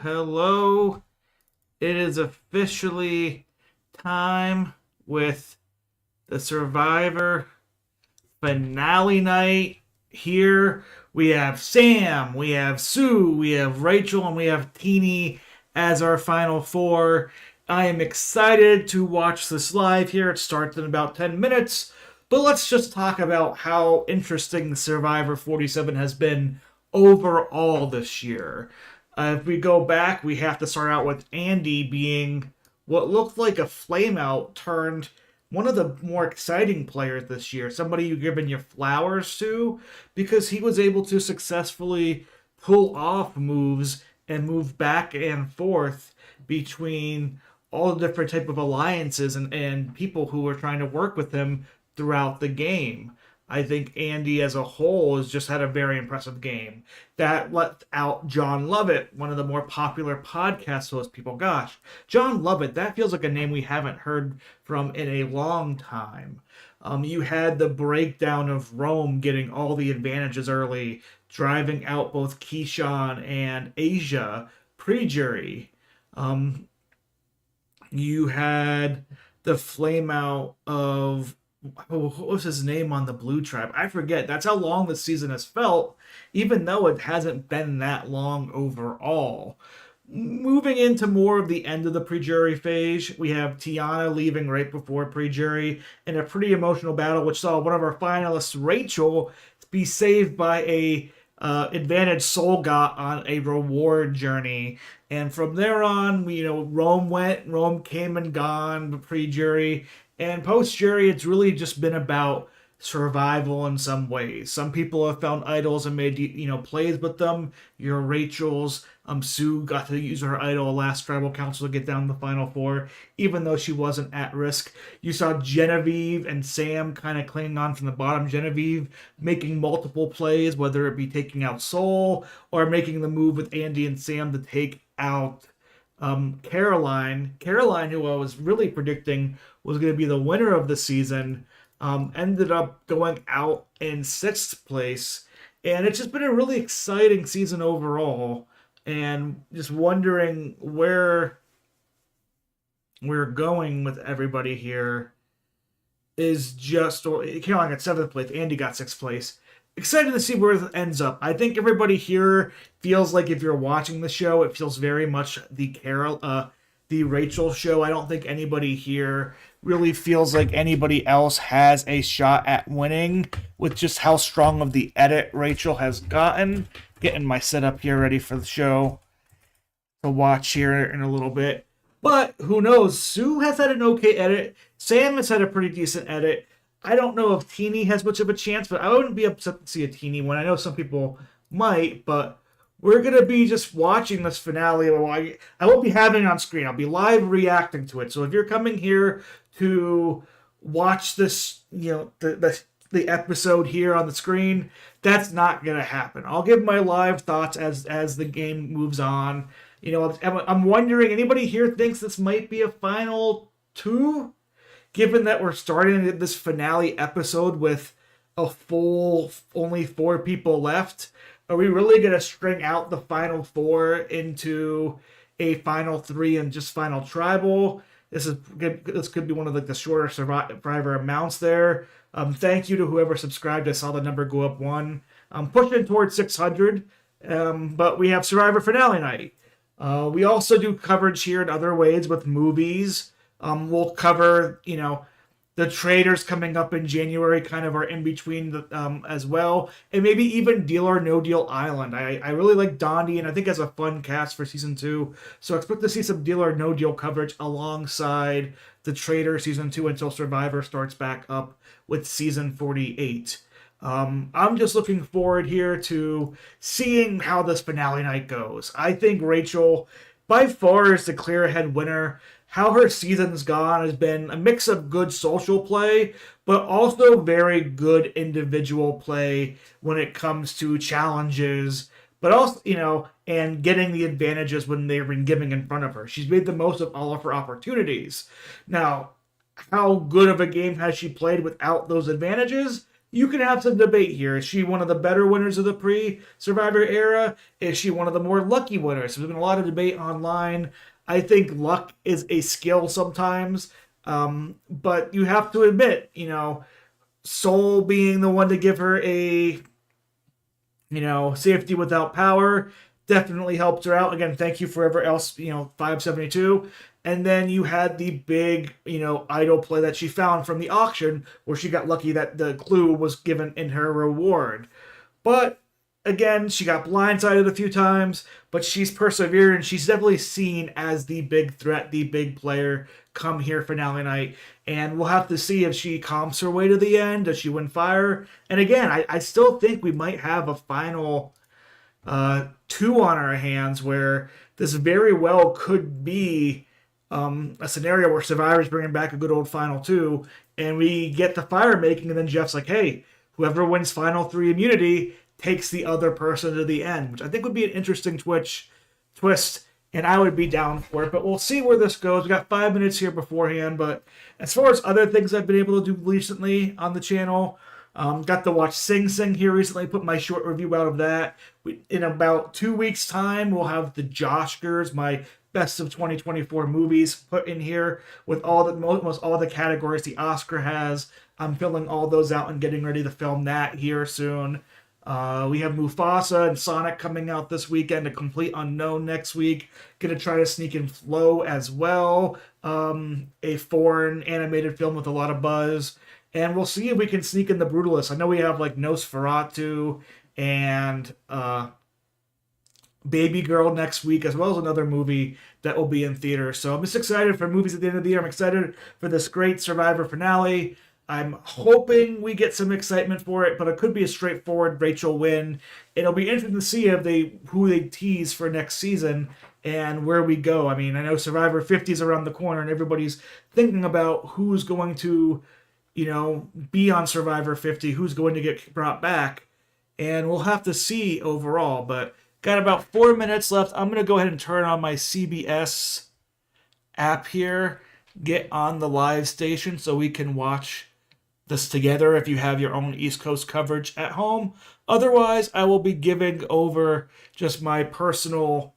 hello. It is officially time with the Survivor finale night here. We have Sam, we have Sue, we have Rachel, and we have Teeny as our final four. I am excited to watch this live here. It starts in about 10 minutes. But let's just talk about how interesting the Survivor 47 has been overall this year. If we go back, we have to start out with Andy being what looked like a flameout turned one of the more exciting players this year. Somebody you've given your flowers to because he was able to successfully pull off moves and move back and forth between all the different type of alliances and people who were trying to work with him throughout the game. I think Andy as a whole has just had a very impressive game. That let out John Lovett, one of the more popular podcast host people. Gosh, John Lovett, that feels like a name we haven't heard from in a long time. You had the breakdown of Rome getting all the advantages early, driving out both Keyshawn and Asia pre-jury. You had the flame out of what was his name on the Blue Tribe? I forget. That's how long the season has felt, even though it hasn't been that long overall. Moving into more of the end of the pre-jury phase, we have Tiana leaving right before pre-jury in a pretty emotional battle, which saw one of our finalists, Rachel, be saved by a advantage Soul got on a reward journey. And from there on, Rome came and gone pre-jury. And post-jury, it's really just been about survival in some ways. Some people have found idols and made, plays with them. Your Rachel's, Sue got to use her idol last tribal council to get down the final four, even though she wasn't at risk. You saw Genevieve and Sam kind of clinging on from the bottom. Genevieve making multiple plays, whether it be taking out Soul or making the move with Andy and Sam to take out Caroline, who I was really predicting was going to be the winner of the season, ended up going out in 6th place. And it's just been a really exciting season overall. And just wondering where we're going with everybody here is just, Caroline got 7th place, Andy got 6th place. Excited to see where it ends up. I think everybody here feels like if you're watching the show, it feels very much the Rachel show. I don't think anybody here really feels like anybody else has a shot at winning with just how strong of the edit Rachel has gotten. Getting my setup here ready for the show to watch here in a little bit. But who knows? Sue has had an okay edit. Sam has had a pretty decent edit. I don't know if Teeny has much of a chance, but I wouldn't be upset to see a Teeny win. I know some people might, but we're going to be just watching this finale. I won't be having it on screen. I'll be live reacting to it. So if you're coming here to watch this, the episode here on the screen, that's not going to happen. I'll give my live thoughts as the game moves on. I'm wondering, anybody here thinks this might be a final 2? Given that we're starting this finale episode with a full, only 4 people left, are we really going to string out the final 4 into a final 3 and just final tribal? This could be one of the shorter Survivor amounts there. Thank you to whoever subscribed. I saw the number go up 1. I'm pushing towards 600, but we have Survivor finale night. We also do coverage here in other ways with movies. We'll cover, the traders coming up in January kind of are in between as well. And maybe even Deal or No Deal Island. I really like Dondi, and I think has a fun cast for season 2. So expect to see some Deal or No Deal coverage alongside the Trader season 2 until Survivor starts back up with season 48. I'm just looking forward here to seeing how this finale night goes. I think Rachel, by far, is the clear-ahead winner. How her season's gone has been a mix of good social play, but also very good individual play when it comes to challenges, but also, and getting the advantages when they've been giving in front of her. She's made the most of all of her opportunities. Now, how good of a game has she played without those advantages? you can have some debate here. Is she one of the better winners of the pre-Survivor era? Is she one of the more lucky winners? There's been a lot of debate online. I think luck is a skill sometimes, but you have to admit, Soul being the one to give her a, safety without power definitely helped her out. Again, thank you forever else, 572. And then you had the big, idol play that she found from the auction where she got lucky that the clue was given in her reward. But again, she got blindsided a few times, but she's persevered and she's definitely seen as the big threat, the big player come here finale night. And we'll have to see if she calms her way to the end. Does she win fire? And again, I still think we might have a final two on our hands where this very well could be a scenario where Survivor's bringing back a good old final two, and we get the fire making, and then Jeff's like, hey, whoever wins final three immunity takes the other person to the end, which I think would be an interesting twist, and I would be down for it. But we'll see where this goes. We got 5 minutes here beforehand, but as far as other things I've been able to do recently on the channel, got to watch Sing Sing here recently, put my short review out of that. In about 2 weeks' time, we'll have the Joshkers, my best of 2024 movies, put in here with almost all the categories the Oscar has. I'm filling all those out and getting ready to film that here soon. We have Mufasa and Sonic coming out this weekend, A Complete Unknown next week. Gonna try to sneak in Flow as well, a foreign animated film with a lot of buzz. And we'll see if we can sneak in The Brutalist. I know we have like Nosferatu and Baby Girl next week, as well as another movie that will be in theater. So I'm just excited for movies at the end of the year. I'm excited for this great Survivor finale. I'm hoping we get some excitement for it, but it could be a straightforward Rachel win. It'll be interesting to see who they tease for next season and where we go. I mean, I know Survivor 50 is around the corner, and everybody's thinking about who's going to, be on Survivor 50, who's going to get brought back, and we'll have to see overall. But got about 4 minutes left. I'm going to go ahead and turn on my CBS app here, get on the live station so we can watch this together if you have your own East Coast coverage at home. Otherwise, I will be giving over just my personal,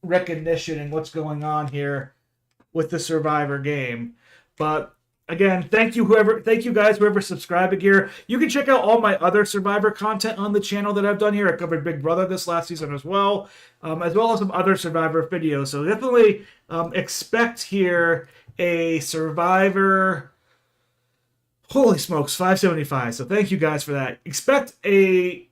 recognition and what's going on here with the Survivor game. But again, thank you guys, whoever subscribed here. You can check out all my other Survivor content on the channel that I've done here. I covered Big Brother this last season as well as some other Survivor videos. So definitely expect here a Survivor. Holy smokes, 575. So thank you guys for that. Expect a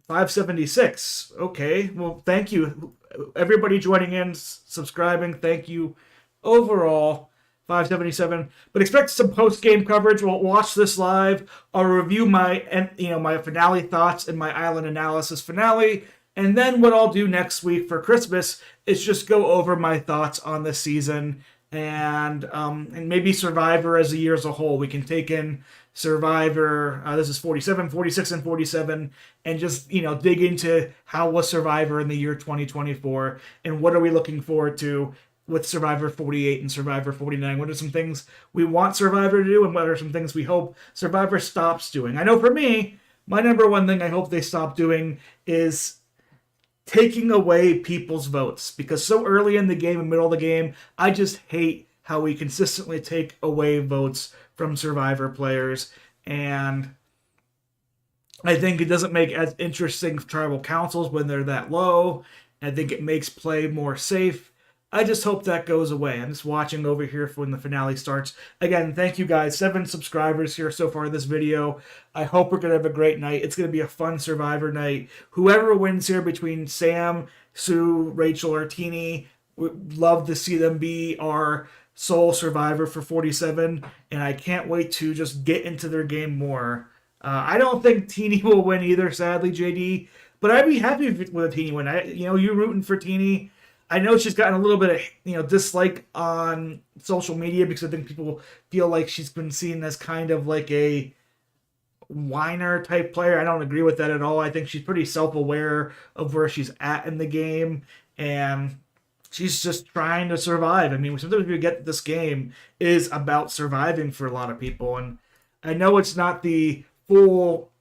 576. Okay, well, thank you. Everybody joining in, subscribing, thank you overall. 577. But expect some post-game coverage. We'll watch this live. I'll review my finale thoughts and my island analysis finale. And then what I'll do next week for Christmas is just go over my thoughts on the season and maybe Survivor as a year as a whole. We can take in Survivor, this is 47, 46, and 47, and just, dig into how was Survivor in the year 2024, and what are we looking forward to with Survivor 48 and Survivor 49. What are some things we want Survivor to do, and what are some things we hope Survivor stops doing? I know for me, my number one thing I hope they stop doing is taking away people's votes, because so early in the game and middle of the game, I just hate how we consistently take away votes from Survivor players, and I think it doesn't make as interesting tribal councils when they're that low. I think it makes play more safe. I just hope that goes away. I'm just watching over here for when the finale starts. Again, thank you guys. 7 subscribers here so far in this video. I hope we're going to have a great night. It's going to be a fun Survivor night. Whoever wins here between Sam, Sue, Rachel, or Teeny, would love to see them be our sole Survivor for 47, and I can't wait to just get into their game more. I don't think Teeny will win either, sadly, JD, but I'd be happy with a Teeny win. You're rooting for Teeny. I know she's gotten a little bit of, dislike on social media because I think people feel like she's been seen as kind of like a whiner type player. I don't agree with that at all. I think she's pretty self-aware of where she's at in the game, and she's just trying to survive. I mean, sometimes we get this game is about surviving for a lot of people, and I know it's not the full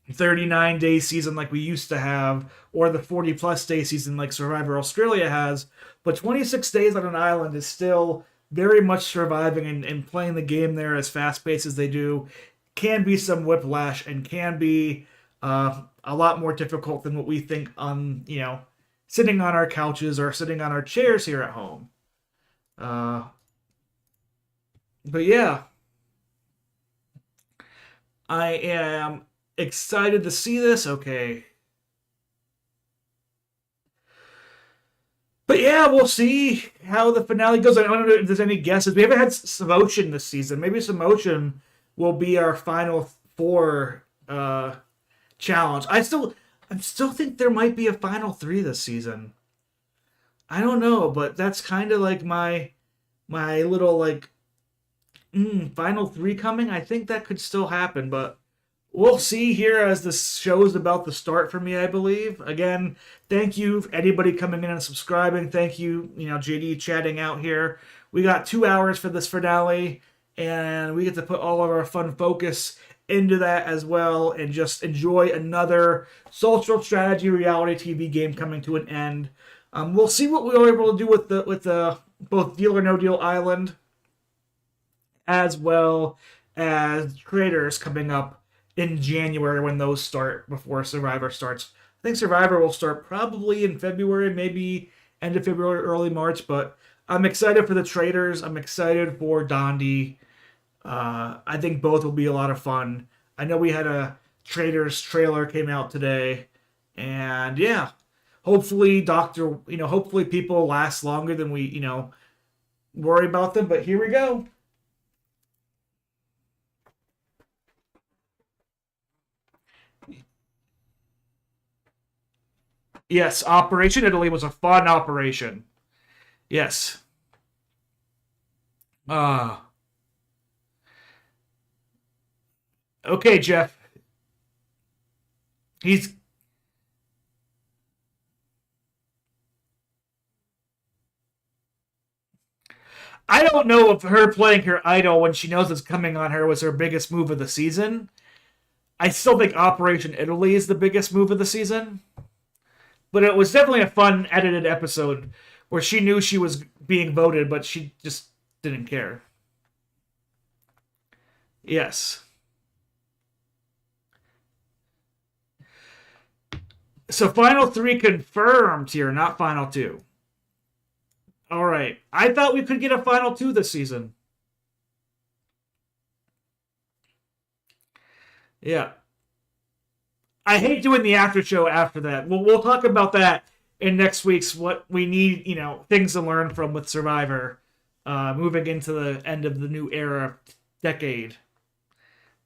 39-day season like we used to have, or the 40 plus day season like Survivor Australia has, but 26 days on an island is still very much surviving and playing the game there as fast paced as they do. Can be some whiplash and can be a lot more difficult than what we think on, sitting on our couches or sitting on our chairs here at home. Uh, but yeah, I am excited to see this. Okay. But yeah, we'll see how the finale goes. I don't know if there's any guesses. We haven't had Samotion this season. Maybe Samotion will be our final four challenge. I still think there might be a final three this season. I don't know, but that's kind of like my little like final three coming. I think that could still happen, but we'll see here as the show is about to start for me, I believe. Again, thank you anybody coming in and subscribing. Thank you, JD chatting out here. We got 2 hours for this finale, and we get to put all of our fun focus into that as well and just enjoy another social strategy reality TV game coming to an end. We'll see what we were able to do with the both Deal or No Deal Island as well as Traders coming up in January when those start before Survivor starts. I think Survivor will start probably in February, maybe end of February, early March, but I'm excited for the Traders. I'm excited for Dondi. I think both will be a lot of fun. I know we had a Traders trailer came out today, and yeah, hopefully hopefully people last longer than we, worry about them, but here we go. Yes, Operation Italy was a fun operation. Yes. Uh okay, Jeff. He's I don't know if her playing her idol when she knows it's coming on her was her biggest move of the season. I still think Operation Italy is the biggest move of the season. But it was definitely a fun edited episode where she knew she was being voted, but she just didn't care. Yes. So final three confirmed here, not final two. All right. I thought we could get a final two this season. Yeah. I hate doing the after show after that. We'll talk about that in next week's what we need, things to learn from with Survivor, moving into the end of the new era decade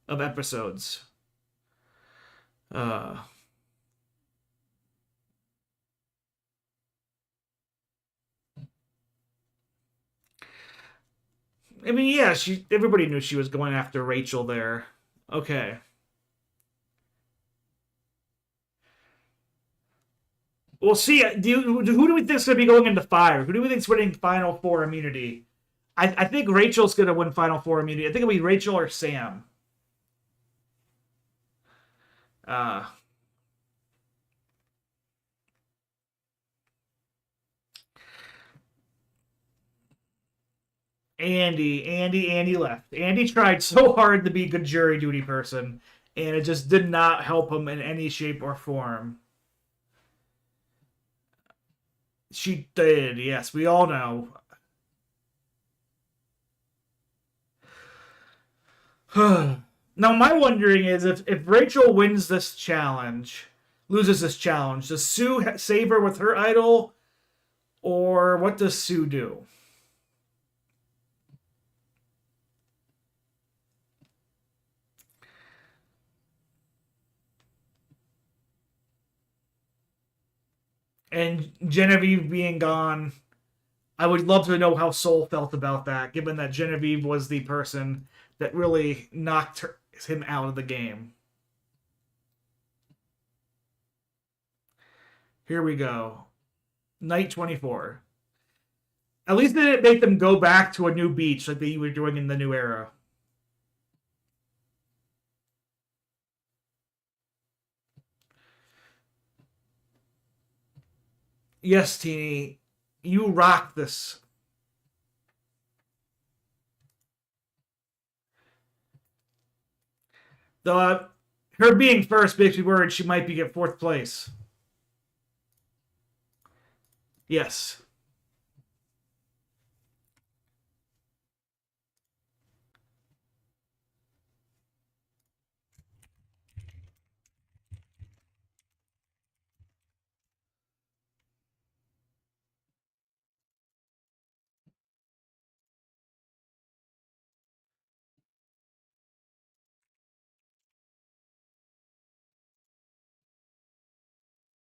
of episodes. I mean, yeah, everybody knew she was going after Rachel there. Okay. We'll see. Who do we think is going to be going into fire? Who do we think is winning Final Four immunity? I think Rachel's going to win Final Four immunity. I think it'll be Rachel or Sam. Uh, Andy left. Andy tried so hard to be a good jury duty person, and it just did not help him in any shape or form. She did, yes, we all know. Now, my wondering is if Rachel wins this challenge, loses this challenge, does Sue save her with her idol, or what does Sue do? And Genevieve being gone, I would love to know how Soul felt about that, given that Genevieve was the person that really knocked him out of the game. Here we go. Night 24. At least they didn't make them go back to a new beach like they were doing in the new era. Yes, Teeny. You rock this. The her being first makes me worried she might be at fourth place. Yes.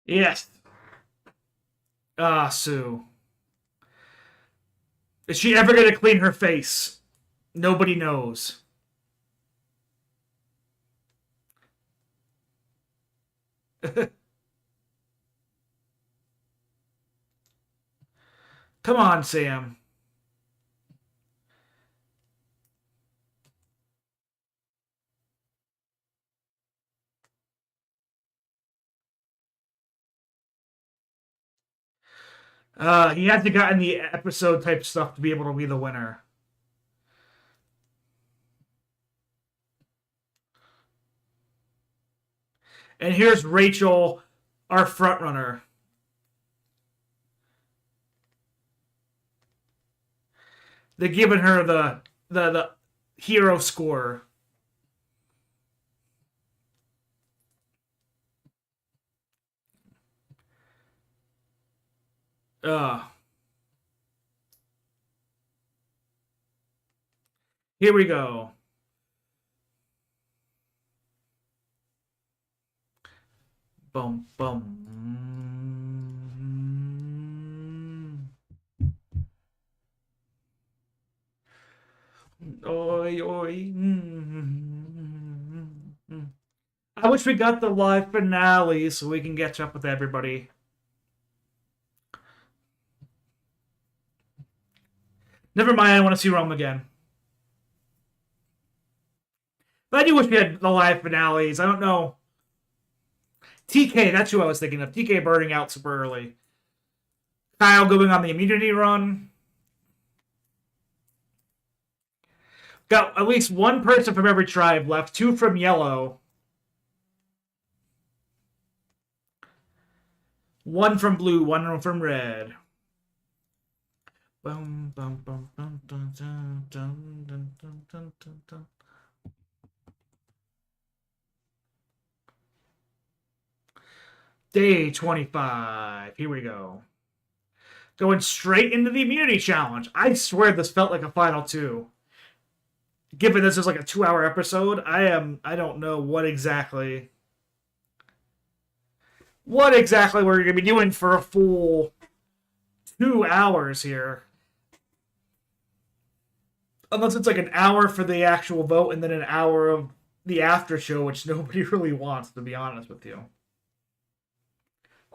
Yes. Ah, Sue. Is she ever going to clean her face? Nobody knows. Come on, Sam. He hasn't gotten the episode type stuff to be able to be the winner. And here's Rachel, our front runner. They're giving her the hero score. Uh, Here we go. Boom, boom. Oi, oi. I wish we got the live finale so we can catch up with everybody. Never mind, I want to see Rome again. But I do wish we had the live finales. I don't know. TK, that's who I was thinking of. TK burning out super early. Kyle going on the immunity run. Got at least one person from every tribe left. 2 from yellow. 1 from blue. 1 from red. Bum, bum, bum, bum, dun, dun, dun, dun, dun, dun, dun, dun. Day 25. Here we go. Going straight into the immunity challenge. I swear this felt like a final 2. Given this is like a 2-hour episode, I don't know what exactly we're going to be doing for a full 2 hours here. Unless it's like an hour for the actual vote and then an hour of the after show, which nobody really wants, to be honest with you.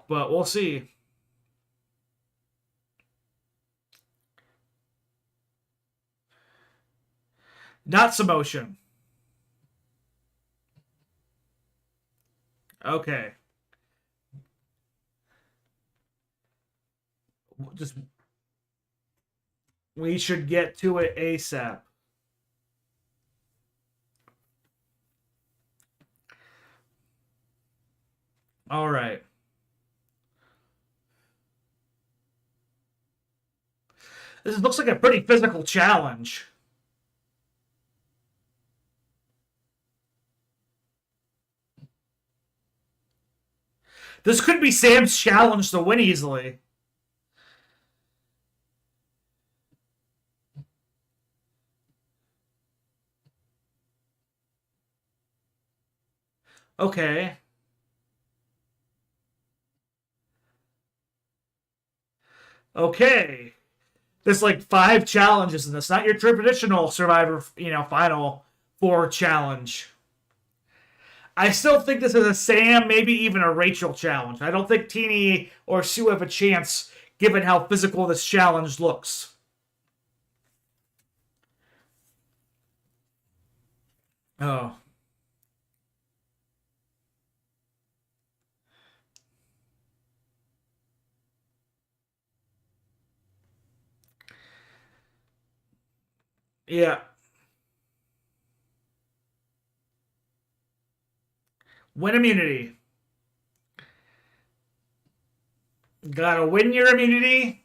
But we'll see. Not Samotion. Okay. Just we should get to it ASAP. All right. This looks like a pretty physical challenge. This could be Sam's challenge to win easily. Okay. Okay. There's like 5 challenges in this. Not your traditional Survivor, Final 4 challenge. I still think this is a Sam, maybe even a Rachel challenge. I don't think Teeny or Sue have a chance given how physical this challenge looks. Oh. Yeah. Win immunity. Gotta win your immunity.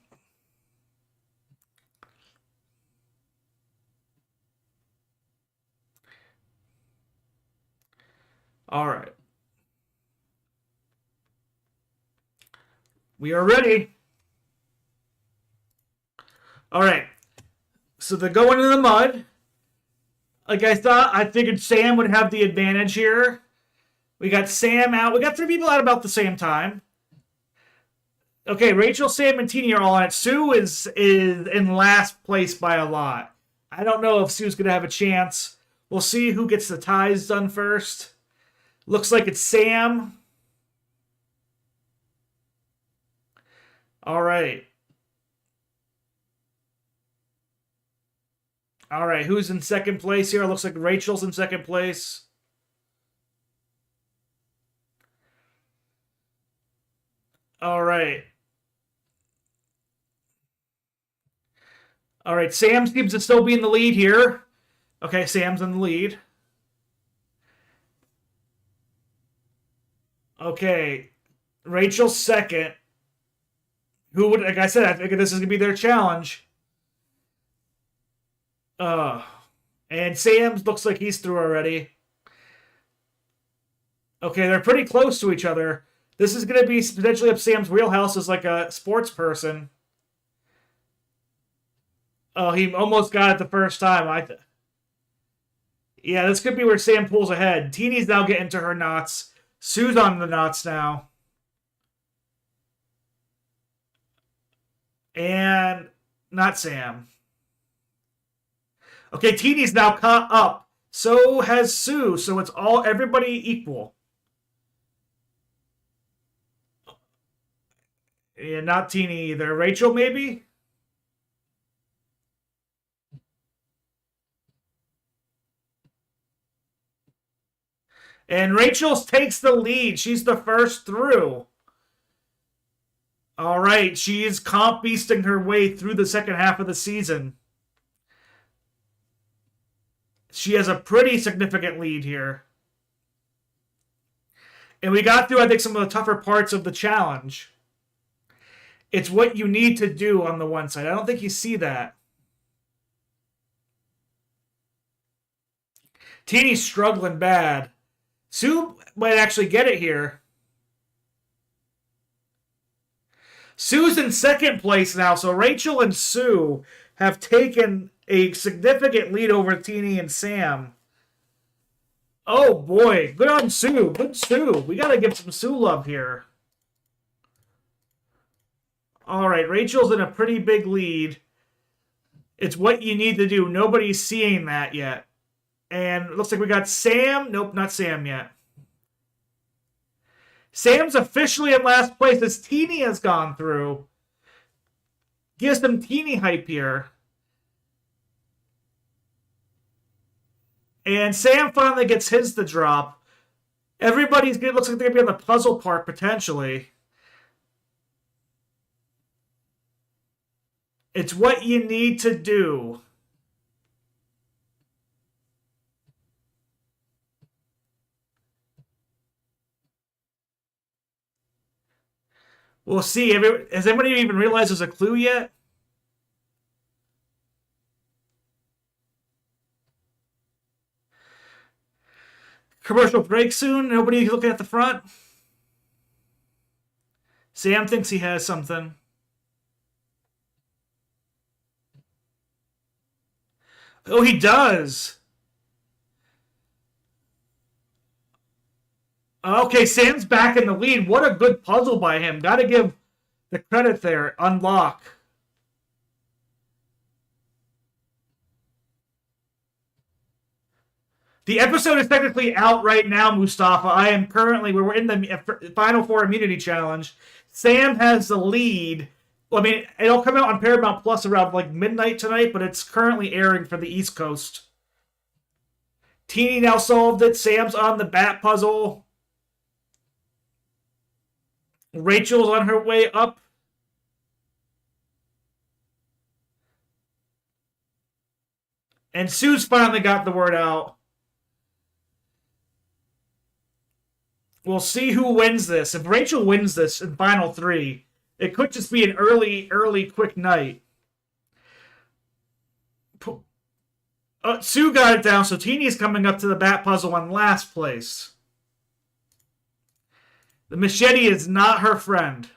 All right. We are ready. All right. So they're going in the mud. Like I figured Sam would have the advantage here. We got Sam out. We got 3 people out about the same time. Okay, Rachel, Sam, and Teeny are all on it. Sue is in last place by a lot. I don't know if Sue's going to have a chance. We'll see who gets the ties done first. Looks like it's Sam. All right. All right, who's in second place here? It looks like Rachel's in second place. All right. All right, Sam seems to still be in the lead here. Okay, Sam's in the lead. Okay, Rachel's second. Who would, like I said, I think this is going to be their challenge. And Sam looks like he's through already. Okay, they're pretty close to each other. This is going to be potentially up Sam's wheelhouse as like a sports person. Oh, he almost got it the first time. Yeah, this could be where Sam pulls ahead. Teeny's now getting to her knots. Sue's on the knots now. And not Sam. Okay, Teeny's now caught up. So has Sue. So it's everybody equal. Yeah, not Teeny either. Rachel, maybe? And Rachel takes the lead. She's the first through. All right, she is comp beasting her way through the second half of the season. She has a pretty significant lead here. And we got through, I think, some of the tougher parts of the challenge. It's what you need to do on the one side. I don't think you see that. Teeny's struggling bad. Sue might actually get it here. Sue's in second place now, so Rachel and Sue have taken a significant lead over Teeny and Sam. Oh boy, good on Sue. Good Sue. We gotta give some Sue love here. All right, Rachel's in a pretty big lead. It's what you need to do. Nobody's seeing that yet. And it looks like we got Sam. Nope, not Sam yet. Sam's officially in last place as Teeny has gone through. Give some Teeny hype here. And Sam finally gets his to drop. Everybody's good. Looks like they're going to be on the puzzle part potentially. It's what you need to do. We'll see. Has anybody even realized there's a clue yet? Commercial break soon. Nobody looking at the front. Sam thinks he has something. Oh, he does. Okay, Sam's back in the lead. What a good puzzle by him. Got to give the credit there. Unlock. The episode is technically out right now, Mustafa. We're in the Final Four Immunity Challenge. Sam has the lead. Well, I mean, it'll come out on Paramount Plus around like midnight tonight, but it's currently airing for the East Coast. Teeny now solved it. Sam's on the bat puzzle. Rachel's on her way up. And Sue's finally got the word out. We'll see who wins this. If Rachel wins this in final three, it could just be an early, quick night. Sue got it down, so Teeny's coming up to the bat puzzle in last place. The machete is not her friend.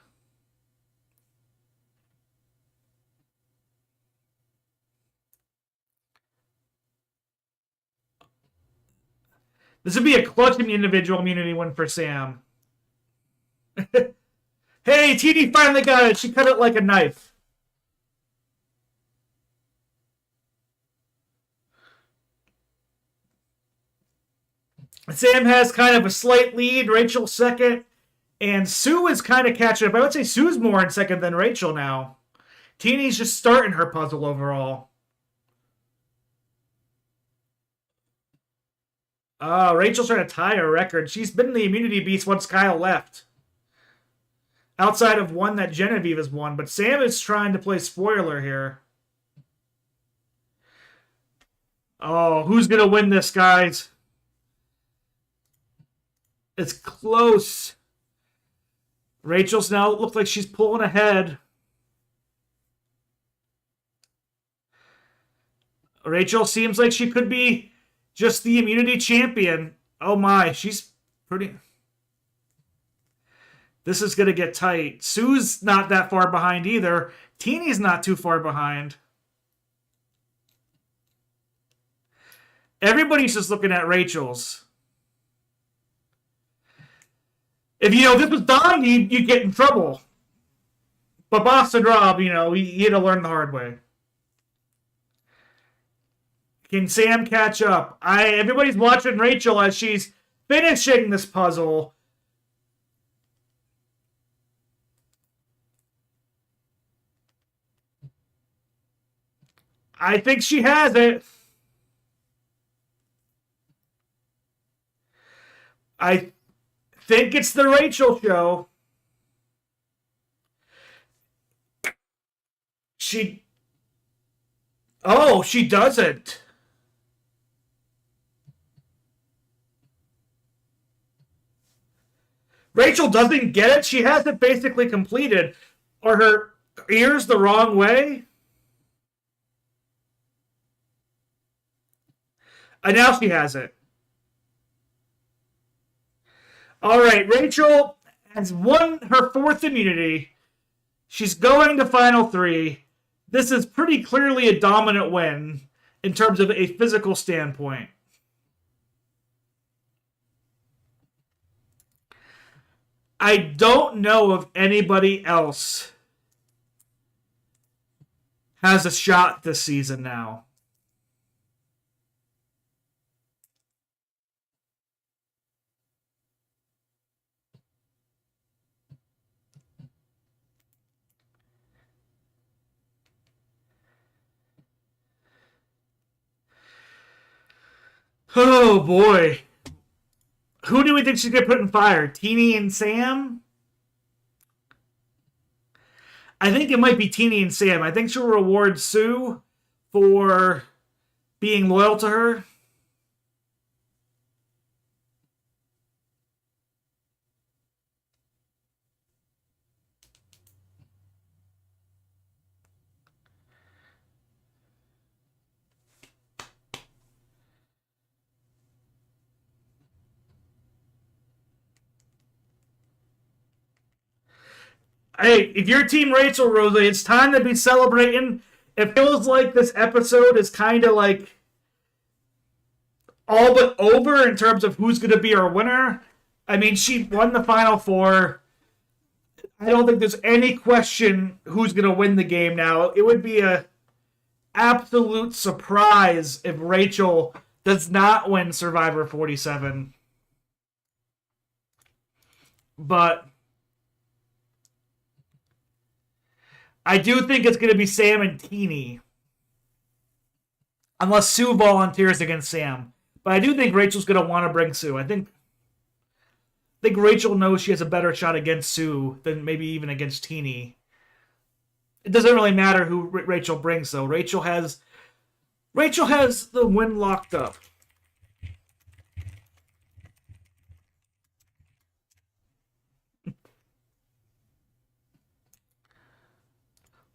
This would be a clutch individual immunity win for Sam. Hey, Teeny finally got it. She cut it like a knife. Sam has kind of a slight lead. Rachel second. And Sue is kind of catching up. I would say Sue's more in second than Rachel now. Teeny's just starting her puzzle overall. Rachel's trying to tie her record. She's been the immunity beast once Kyle left. Outside of one that Genevieve has won. But Sam is trying to play spoiler here. Oh, who's going to win this, guys? It's close. Rachel's now looks like she's pulling ahead. Rachel seems like she could be just the immunity champion. Oh my, she's pretty... This is going to get tight. Sue's not that far behind either. Teeny's not too far behind. Everybody's just looking at Rachel's. If, this was Don, you'd get in trouble. But Boston Rob, he had to learn the hard way. Can Sam catch up? Everybody's watching Rachel as she's finishing this puzzle. I think she has it. I think it's the Rachel show. She doesn't. Rachel doesn't get it. She has it basically completed. Are her ears the wrong way? And now she has it. All right, Rachel has won her fourth immunity. She's going to final three. This is pretty clearly a dominant win in terms of a physical standpoint. I don't know if anybody else has a shot this season now. Oh boy. Who do we think she's going to put in fire? Teeny and Sam? I think it might be Teeny and Sam. I think she'll reward Sue for being loyal to her. Hey, if you're Team Rachel, Rosie, it's time to be celebrating. It feels like this episode is kind of like all but over in terms of who's going to be our winner. I mean, she won the Final Four. I don't think there's any question who's going to win the game now. It would be a absolute surprise if Rachel does not win Survivor 47. But I do think it's going to be Sam and Teeny, unless Sue volunteers against Sam. But I do think Rachel's going to want to bring Sue. I think Rachel knows she has a better shot against Sue than maybe even against Teeny. It doesn't really matter who Rachel brings, though. Rachel has the win locked up.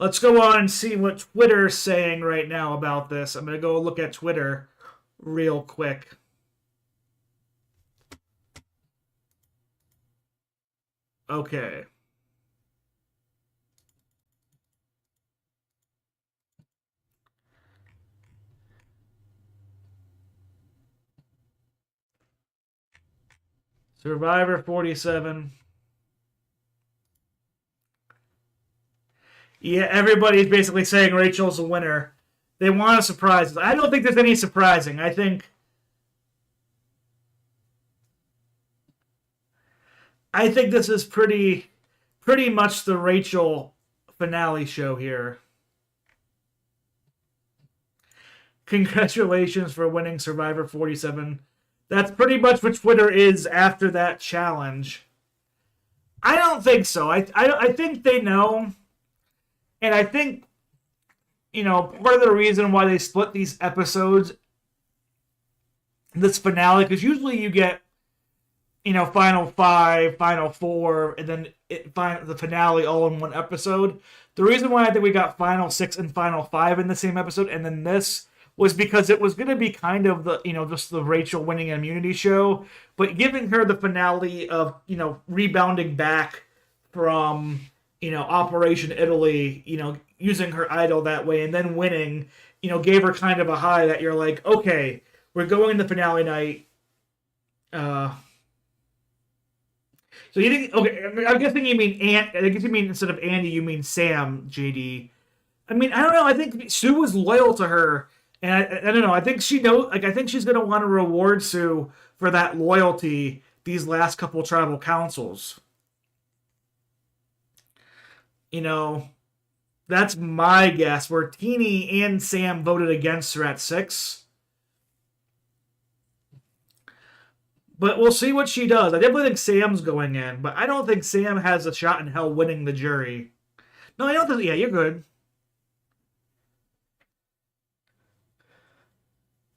Let's go on and see what Twitter's saying right now about this. I'm going to go look at Twitter real quick. Okay. Survivor 47. Yeah, everybody's basically saying Rachel's a winner. They want a surprise. I don't think there's any surprising. I think this is pretty much the Rachel finale show here. Congratulations for winning Survivor 47. That's pretty much what Twitter is after that challenge. I don't think so. I think they know. And I think, part of the reason why they split these episodes, this finale, because usually you get, final five, final four, and then the finale all in one episode. The reason why I think we got final six and final five in the same episode, and then this was because it was going to be kind of the, just the Rachel winning immunity show, but giving her the finale of, rebounding back from, Operation Italy, using her idol that way and then winning, gave her kind of a high that you're like, okay, we're going to finale night. So you think, okay, I'm guessing you mean I guess you mean instead of Andy, you mean Sam, JD. I mean, I don't know. I think Sue was loyal to her. And I don't know. I think she knows. Like, I think she's going to want to reward Sue for that loyalty these last couple tribal councils. That's my guess. Where Teeny and Sam voted against her at 6. But we'll see what she does. I definitely think Sam's going in, but I don't think Sam has a shot in hell winning the jury. No, I don't think. Yeah, you're good.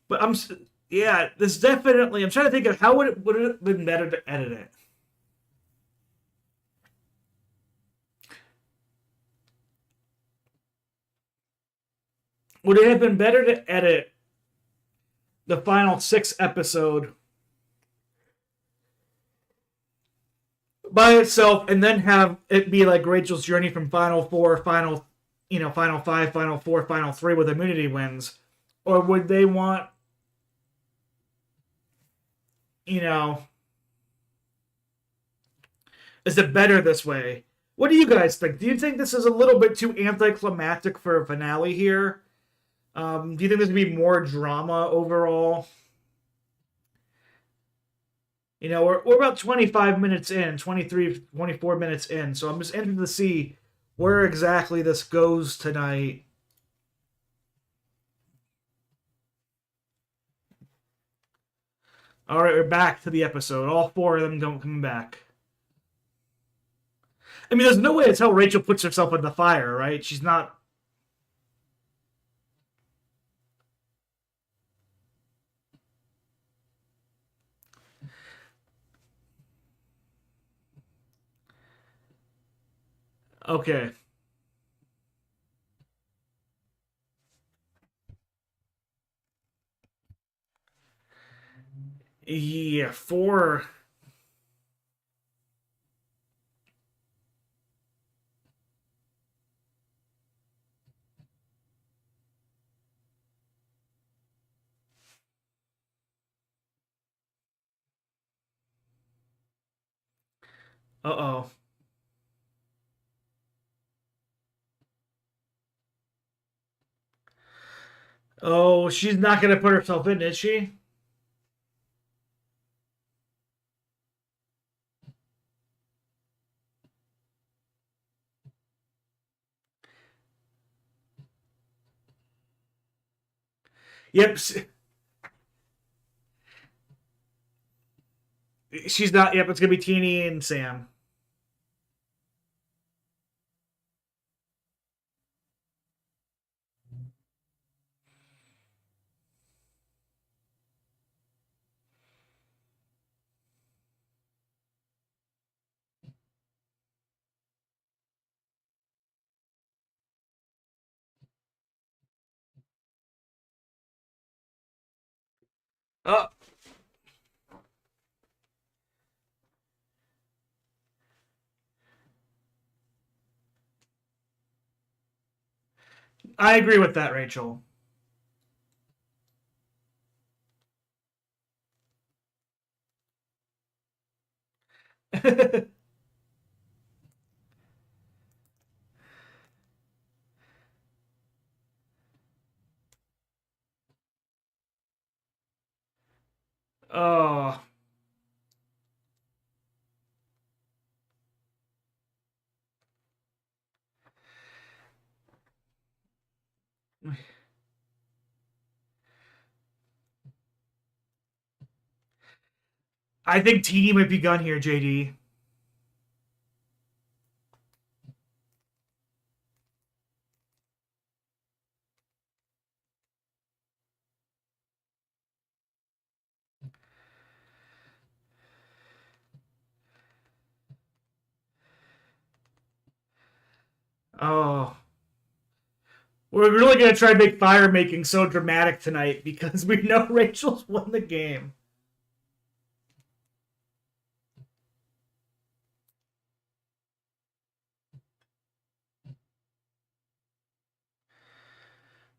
But yeah, this definitely. I'm trying to think of how would it have been better to edit it. Would it have been better to edit the final 6 episode by itself and then have it be like Rachel's journey from final 4, final 5, final 4, final 3 with immunity wins? Or would they want, is it better this way? What do you guys think? Do you think this is a little bit too anticlimactic for a finale here? Do you think there's going to be more drama overall? We're about 25 minutes in, 23, 24 minutes in, so I'm just interested to see where exactly this goes tonight. All right, we're back to the episode. All 4 of them don't come back. I mean, there's no way to tell Rachel puts herself in the fire, right? She's not. Okay. Yeah, 4. Uh-oh. Oh, she's not going to put herself in, is she? Yep. She's not. Yep, it's gonna be Teeny and Sam. Oh, I agree with that, Rachel. Oh, I think Teeny might be gone here, JD. Oh, we're really gonna try to make fire making so dramatic tonight because we know Rachel's won the game.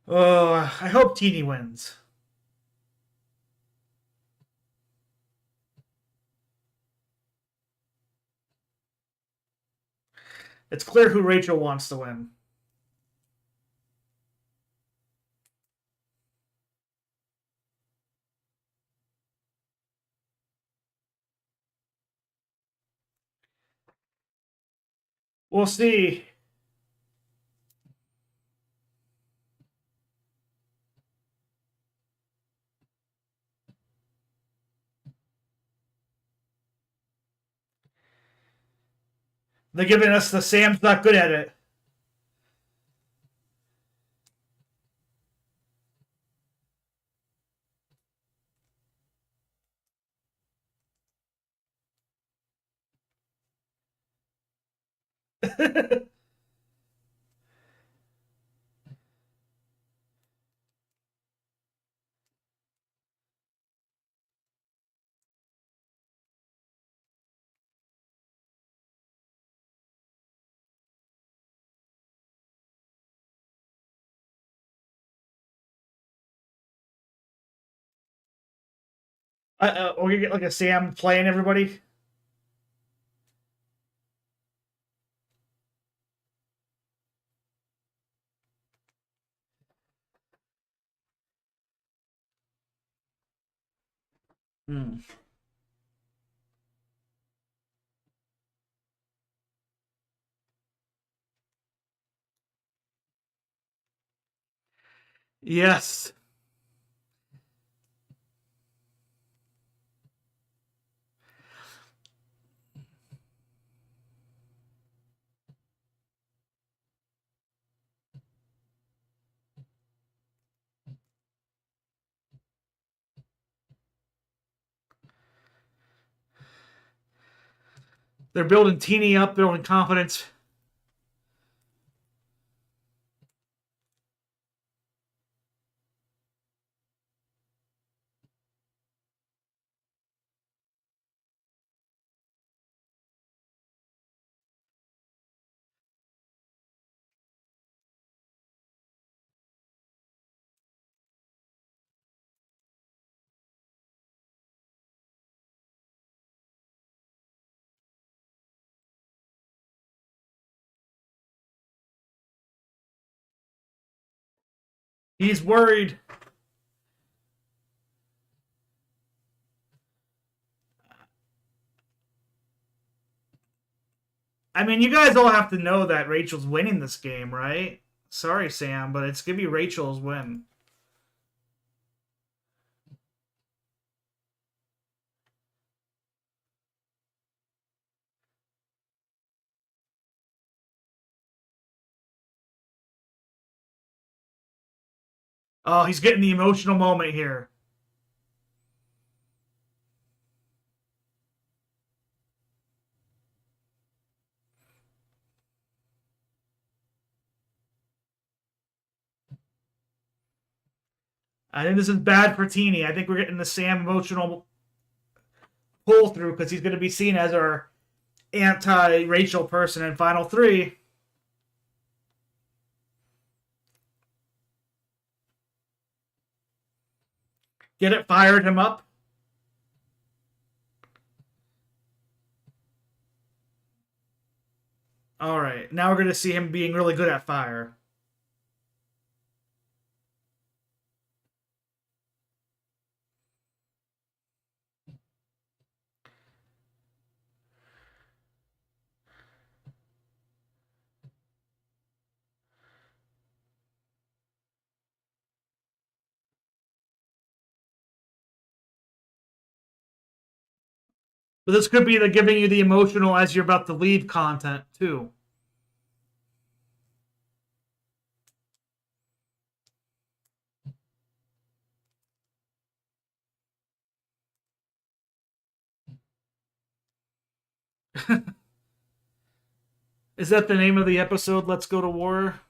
Oh, I hope Teeny wins. It's clear who Rachel wants to win. We'll see. They're giving us the Sam's not good at it. We're gonna get like a Sam playing everybody. Hmm. Yes. They're building Teeny up, building confidence. He's worried. I mean, you guys all have to know that Rachel's winning this game, right? Sorry, Sam, but it's gonna be Rachel's win. Oh, he's getting the emotional moment here. I think this is bad for Teeny. I think we're getting the Sam emotional pull through because he's going to be seen as our anti-Rachel person in Final 3. Get it? Fired him up. All right. Now we're going to see him being really good at fire. But this could be the giving you the emotional as you're about to leave content, too. Is that the name of the episode? Let's Go to War?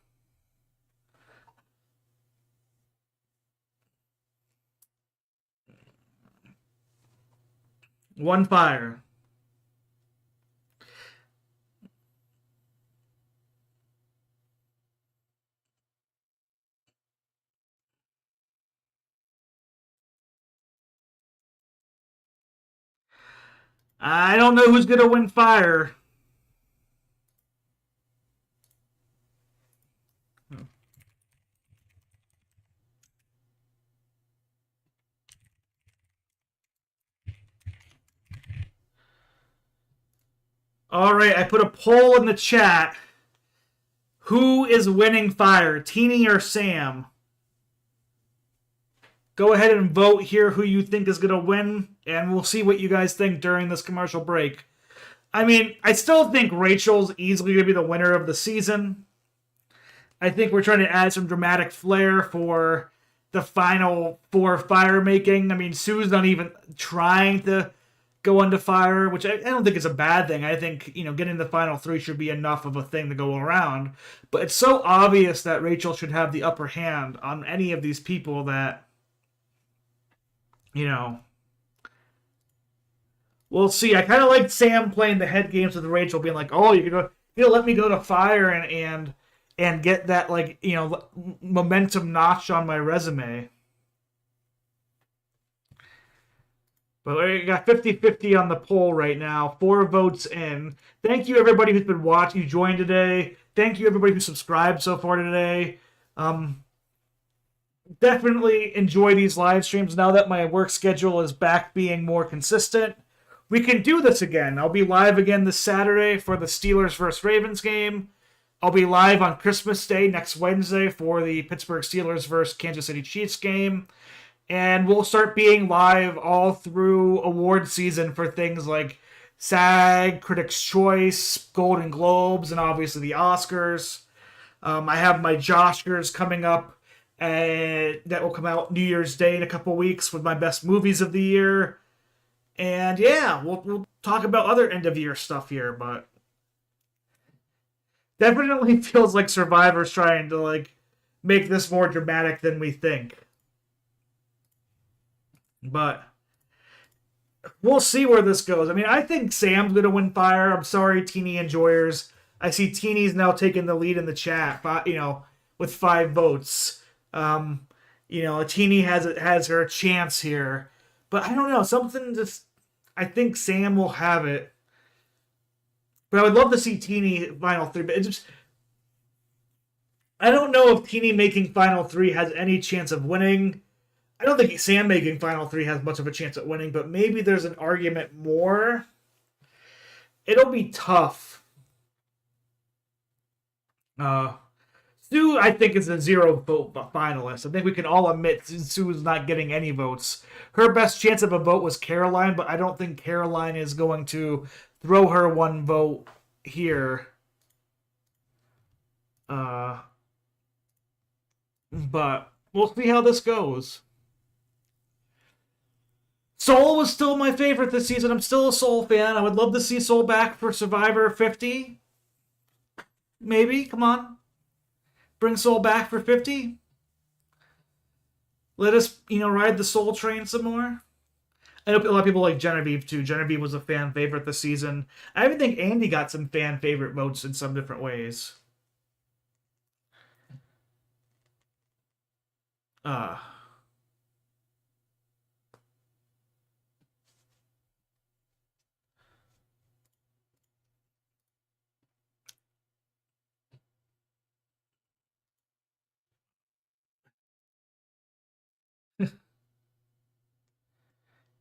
One fire. I don't know who's going to win fire. All right, I put a poll in the chat. Who is winning fire, Teeny or Sam? Go ahead and vote here who you think is going to win, and we'll see what you guys think during this commercial break. I mean, I still think Rachel's easily going to be the winner of the season. I think we're trying to add some dramatic flair for the final 4 fire making. I mean, Sue's not even trying to go under fire, which I don't think is a bad thing. I think, getting the final 3 should be enough of a thing to go around. But it's so obvious that Rachel should have the upper hand on any of these people that, we'll see. I kind of like Sam playing the head games with Rachel, being like, "Oh, you're gonna let me go to fire and get that momentum notch on my resume." But we got 50-50 on the poll right now. 4 votes in. Thank you everybody who's been watching, who joined today. Thank you everybody who subscribed so far today. Definitely enjoy these live streams now that my work schedule is back being more consistent. We can do this again. I'll be live again this Saturday for the Steelers vs. Ravens game. I'll be live on Christmas Day next Wednesday for the Pittsburgh Steelers vs. Kansas City Chiefs game. And we'll start being live all through award season for things like SAG, Critics' Choice, Golden Globes, and obviously the Oscars. I have my Joshkers coming up that will come out New Year's Day in a couple weeks with my best movies of the year. And yeah, we'll talk about other end of year stuff here, but definitely feels like Survivor's trying to make this more dramatic than we think. But we'll see where this goes. I mean, I think Sam's gonna win fire. I'm sorry, Teeny enjoyers. I see Teeny's now taking the lead in the chat, with 5 votes. Teeny has her chance here, but I don't know. Something just, I think Sam will have it. But I would love to see Teeny final 3. But I don't know if Teeny making final 3 has any chance of winning. I don't think Sam making final 3 has much of a chance at winning, but maybe there's an argument more. It'll be tough. Sue, I think, is a 0-vote finalist. I think we can all admit Sue's not getting any votes. Her best chance of a vote was Caroline, but I don't think Caroline is going to throw her 1 vote here. But We'll see how this goes. Soul was still my favorite this season. I'm still a Soul fan. I would love to see Soul back for Survivor 50. Maybe. Come on. Bring Soul back for 50. Let us, ride the Soul train some more. I know a lot of people like Genevieve too. Genevieve was a fan favorite this season. I even think Andy got some fan favorite votes in some different ways. Uh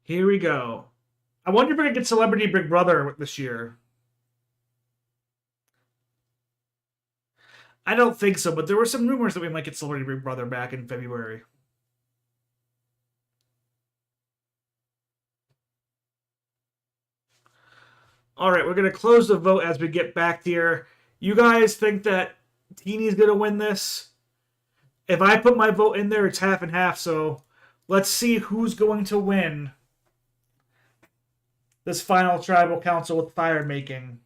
Here we go. I wonder if we're gonna get Celebrity Big Brother this year. I don't think so, but there were some rumors that we might get Celebrity Big Brother back in February. All right, we're gonna close the vote as we get back here. You guys think that Teeny's gonna win this? If I put my vote in there, it's half and half. So let's see who's going to win this final tribal council with fire making.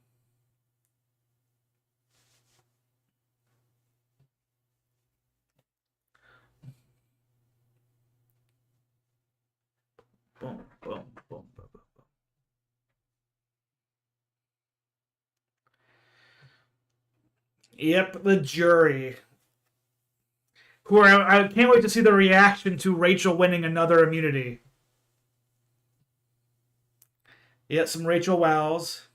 Boom, boom, boom, boom, boom. Yep, the jury. I can't wait to see the reaction to Rachel winning another immunity. Yeah, some Rachel wows.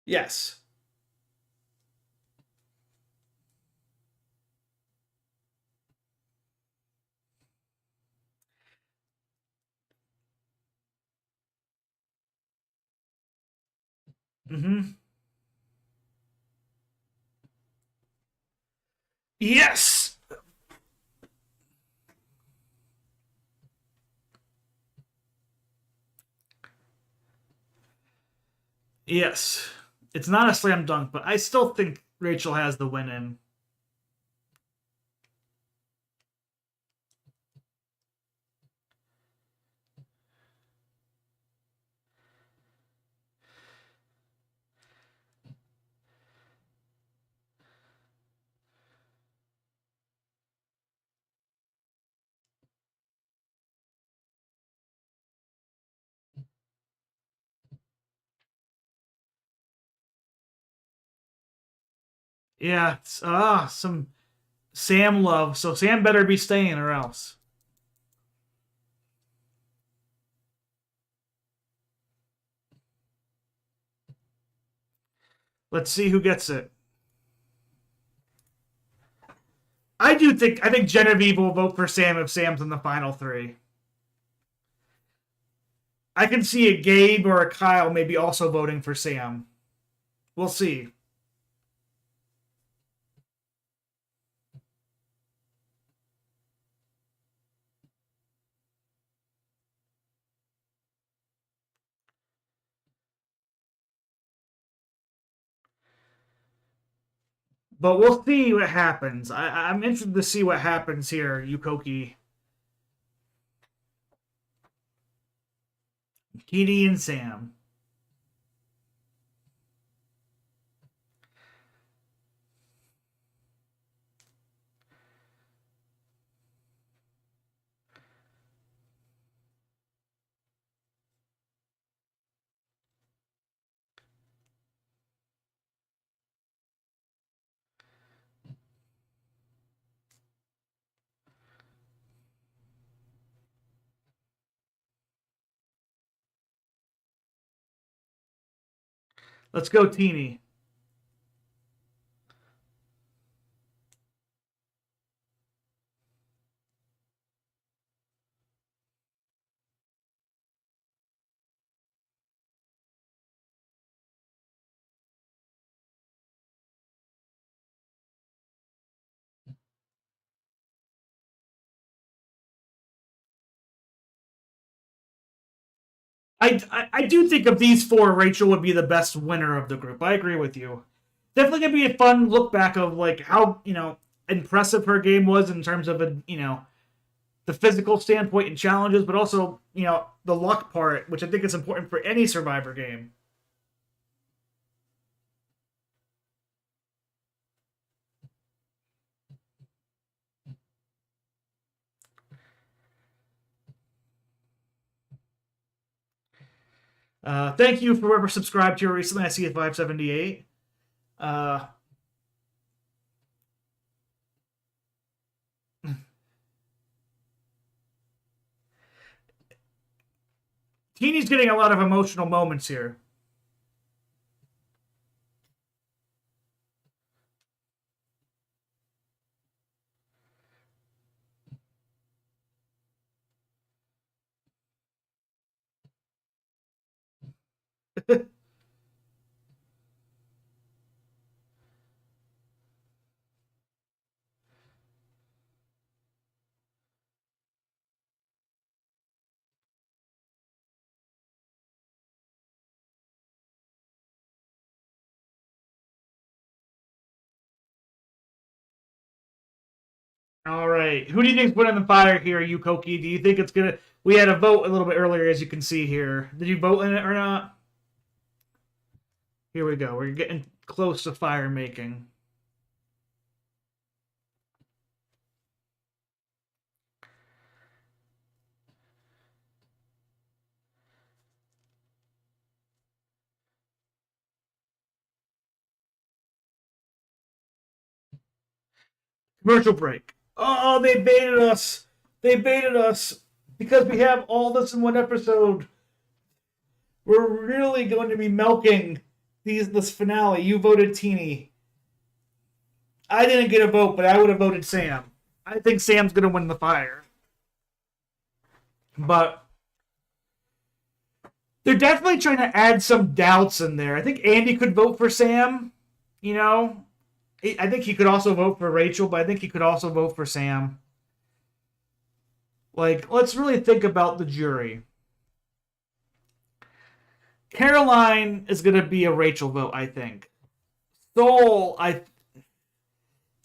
Yes. Mm-hmm. Yes. Yes. It's not a slam dunk, but I still think Rachel has the win in. Yeah, it's, some Sam love. So Sam better be staying or else. Let's see who gets it. I think Genevieve will vote for Sam if Sam's in the final three. I can see a Gabe or a Kyle maybe also voting for Sam. We'll see. But we'll see what happens. I'm interested to see what happens here, Yukoki. Kitty and Sam. Let's go, Teeny. I do think of these four, Rachel would be the best winner of the group. I agree with you. Definitely gonna be a fun look back of like how impressive her game was in terms of the physical standpoint and challenges, but also the luck part, which I think is important for any Survivor game. Thank you for whoever subscribed here recently. I see it 578. Teeny's getting a lot of emotional moments here. All right. Who do you think's winning the fire here, Yukoki? Do you think it's gonna? We had a vote a little bit earlier, as you can see here. Did you vote in it or not? Here we go. We're getting close to fire making. Commercial break. Oh, they baited us. They baited us because we have all this in one episode. We're really going to be milking this finale. You voted Teeny. I didn't get a vote, but I would have voted Sam. I think Sam's going to win the fire. But they're definitely trying to add some doubts in there. I think Andy could vote for Sam. I think he could also vote for Rachel, but I think he could also vote for Sam. Like, let's really think about the jury. Caroline is going to be a Rachel vote, I think. Soul, if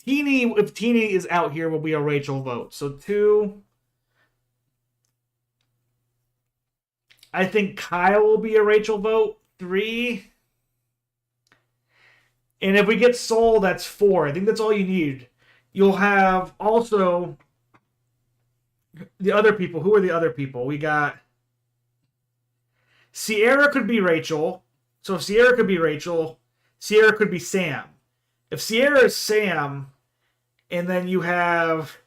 Teeny is out here, will be a Rachel vote. So 2. I think Kyle will be a Rachel vote. 3. And if we get Soul, that's 4. I think that's all you need. You'll have also the other people. Who are the other people? We got Sierra could be Rachel. So if Sierra could be Rachel, Sierra could be Sam. If Sierra is Sam, and then you have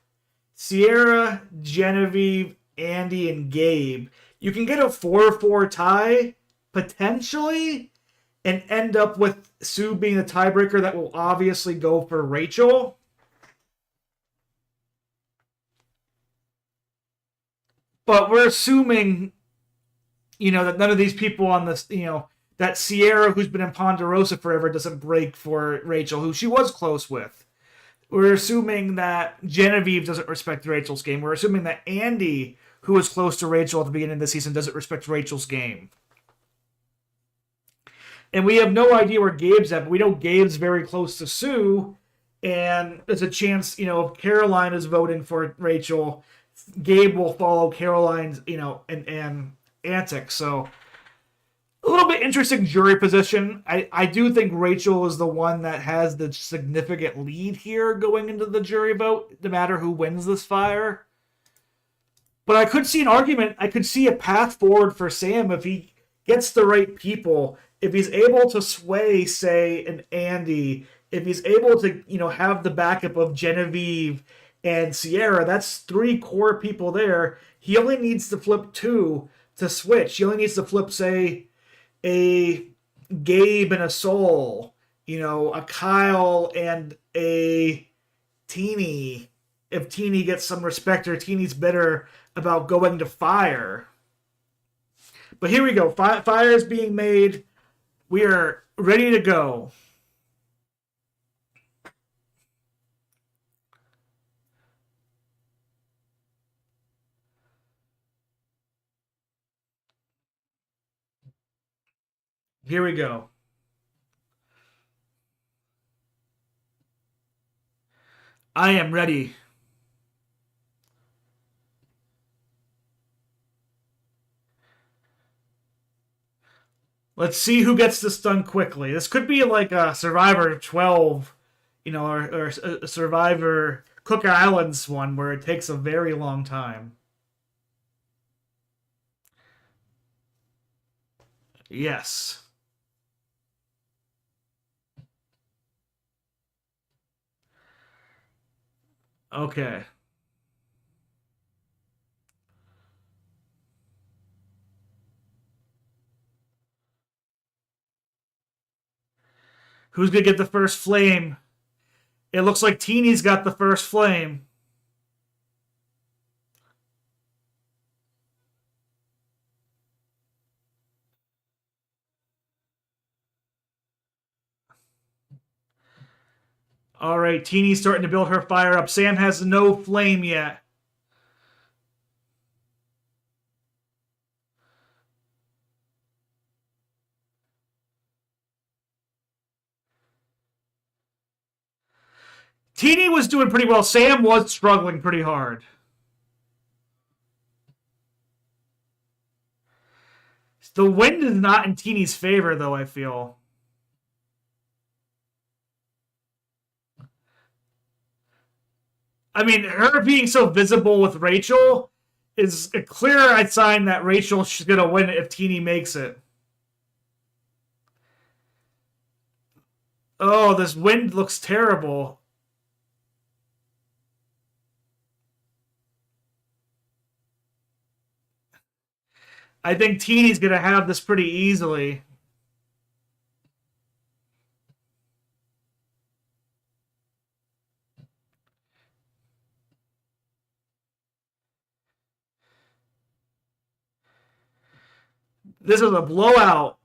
Sierra, Genevieve, Andy, and Gabe, you can get a 4-4 tie, potentially, and end up with Sue being the tiebreaker that will obviously go for Rachel. But we're assuming, that none of these people on this, that Sierra, who's been in Ponderosa forever, doesn't break for Rachel, who she was close with. We're assuming that Genevieve doesn't respect Rachel's game. We're assuming that Andy, who was close to Rachel at the beginning of the season, doesn't respect Rachel's game. And we have no idea where Gabe's at, but we know Gabe's very close to Sue. And there's a chance, if Caroline is voting for Rachel, Gabe will follow Caroline's, and antics. So a little bit interesting jury position. I do think Rachel is the one that has the significant lead here going into the jury vote, no matter who wins this fire. But I could see an argument. I could see a path forward for Sam if he gets the right people. If he's able to sway, say, an Andy, if he's able to, have the backup of Genevieve and Sierra, that's 3 core people there. He only needs to flip 2 to switch. He only needs to flip, say, a Gabe and a Soul, a Kyle and a Teeny. If Teeny gets some respect or Teeny's bitter about going to fire. But here we go. Fire is being made. We are ready to go. Here we go. I am ready. Let's see who gets this done quickly. This could be like a Survivor 12, or a Survivor Cook Islands one where it takes a very long time. Yes. Okay. Who's going to get the first flame? It looks like Teeny's got the first flame. All right, Teeny's starting to build her fire up. Sam has no flame yet. Teeny was doing pretty well. Sam was struggling pretty hard. The wind is not in Teeny's favor, though, I feel. I mean, her being so visible with Rachel is a clear sign that Rachel's going to win if Teeny makes it. Oh, this wind looks terrible. I think Teeny's going to have this pretty easily. This is a blowout.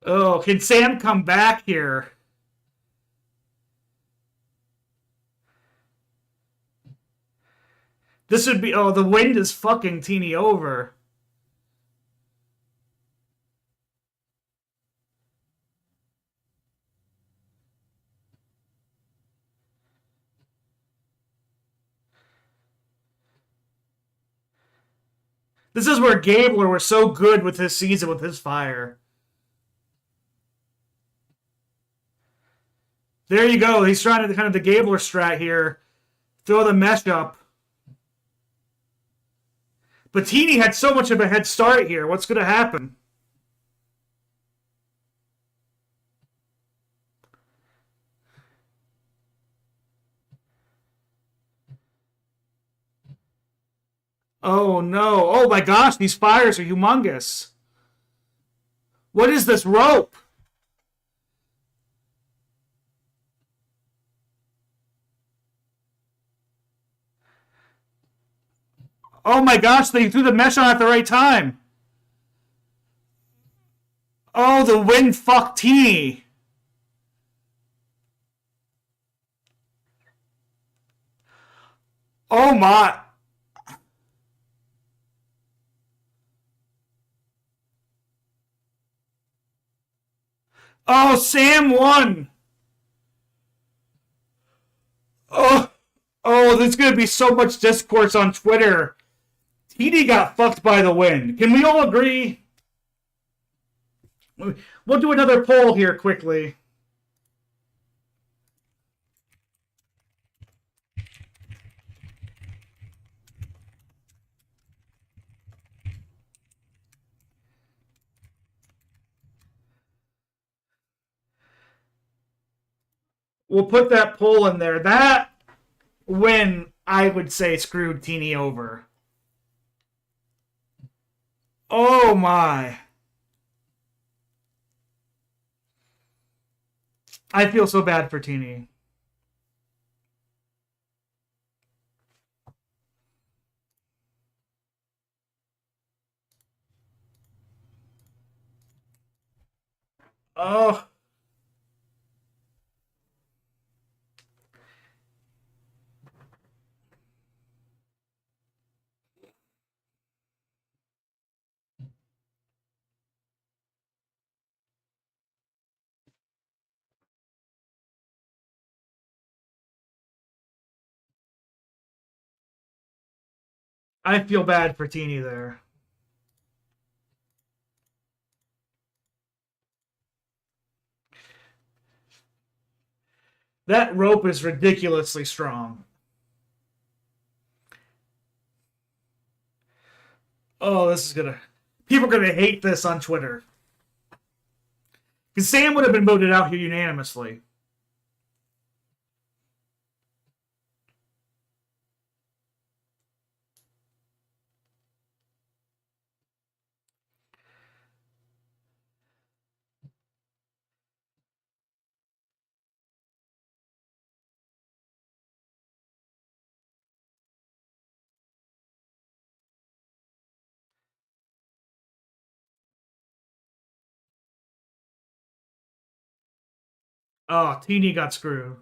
Oh, can Sam come back here? This would be. Oh, the wind is fucking Teeny over. This is where Gabler was so good with his season with his fire. There you go. He's trying to kind of the Gabler strat here. Throw the mesh up. But Teeny had so much of a head start here. What's going to happen? Oh no. Oh my gosh, these fires are humongous. What is this rope? Oh my gosh, they threw the mesh on at the right time. Oh, the wind fucked Teeny. Oh my. Oh, Sam won. Oh, oh, there's gonna be so much discourse on Twitter. Teeny got fucked by the wind. Can we all agree? We'll do another poll here quickly. We'll put that poll in there. That win, I would say, screwed Teeny over. Oh my. I feel so bad for Teeny. Oh, I feel bad for Teeny there. That rope is ridiculously strong. Oh, this is gonna. People are gonna hate this on Twitter. Because Sam would have been voted out here unanimously. Oh, Teeny got screwed.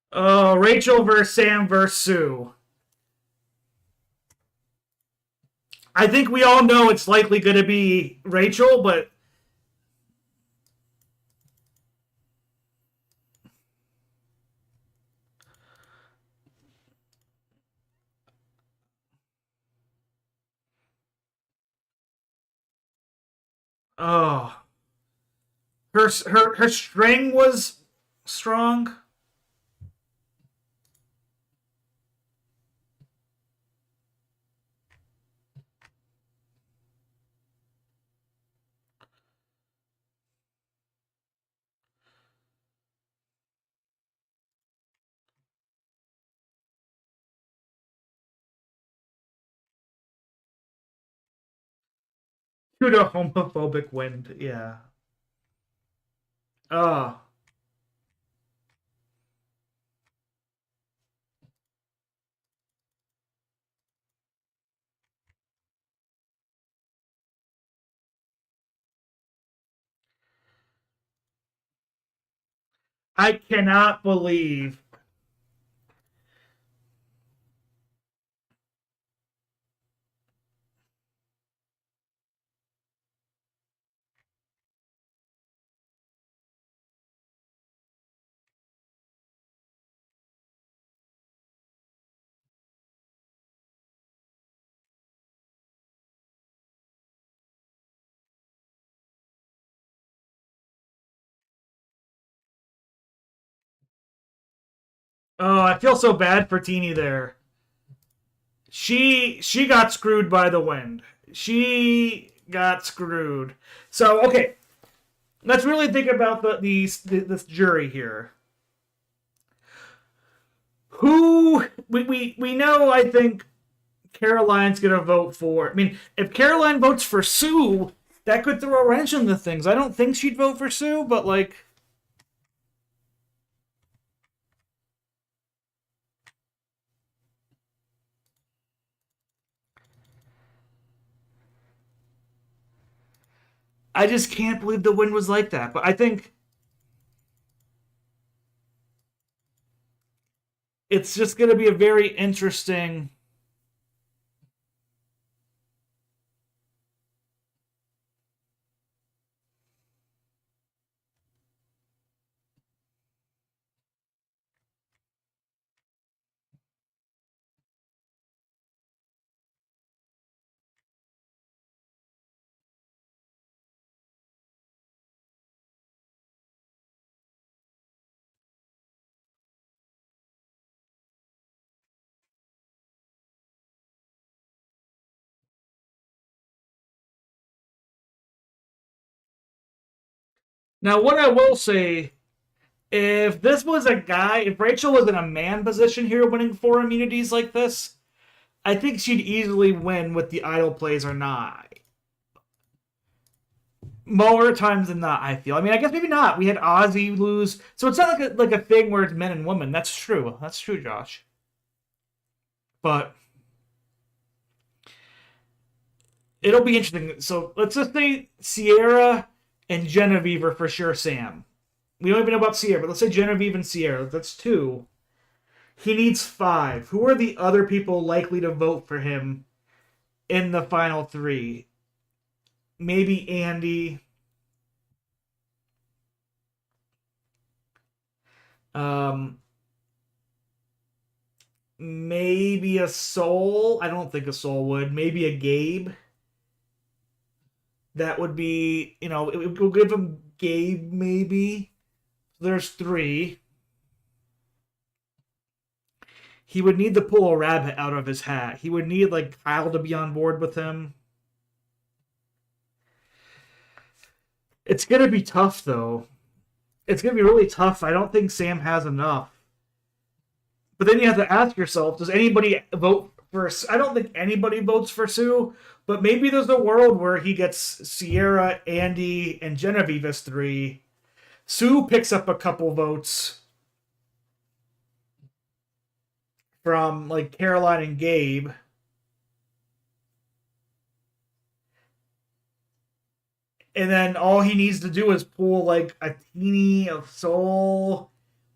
Uh, Rachel versus Sam versus Sue. I think we all know it's likely going to be Rachel, but oh, her string was strong. To the homophobic wind, yeah. Oh, I cannot believe. Oh, I feel so bad for Teeny there. She got screwed by the wind. She got screwed. So okay, let's really think about this jury here. We know? I think Caroline's gonna vote for. I mean, if Caroline votes for Sue, that could throw a wrench into things. I don't think she'd vote for Sue, but like, I just can't believe the win was like that. But I think it's just gonna be a very interesting. Now, what I will say, if this was a guy, if Rachel was in a man position here winning 4 immunities like this, I think she'd easily win with the idol plays or not. More times than not, I feel. I mean, I guess maybe not. We had Ozzy lose, so it's not like a thing where it's men and women. That's true. That's true, Josh. But it'll be interesting. So let's just say Sierra and Genevieve are for sure Sam. We don't even know about Sierra, but let's say Genevieve and Sierra. That's 2. He needs 5. Who are the other people likely to vote for him in the final 3? Maybe Andy. Um, maybe a Soul. I don't think a Soul would. Maybe a Gabe. That would be, we'll give him Gabe maybe. There's 3. He would need to pull a rabbit out of his hat. He would need like Kyle to be on board with him. It's gonna be tough though. It's gonna be really tough. I don't think Sam has enough. But then you have to ask yourself, does anybody vote for... I don't think anybody votes for Sue, but maybe there's a world where he gets Sierra, Andy, and Genevieve as 3. Sue picks up a couple votes from like Caroline and Gabe. And then all he needs to do is pull like a teeny of Soul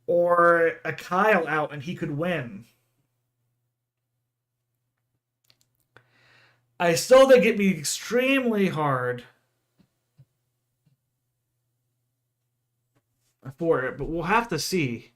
or a Kyle out and he could win. I still think it'd be extremely hard for it, but we'll have to see.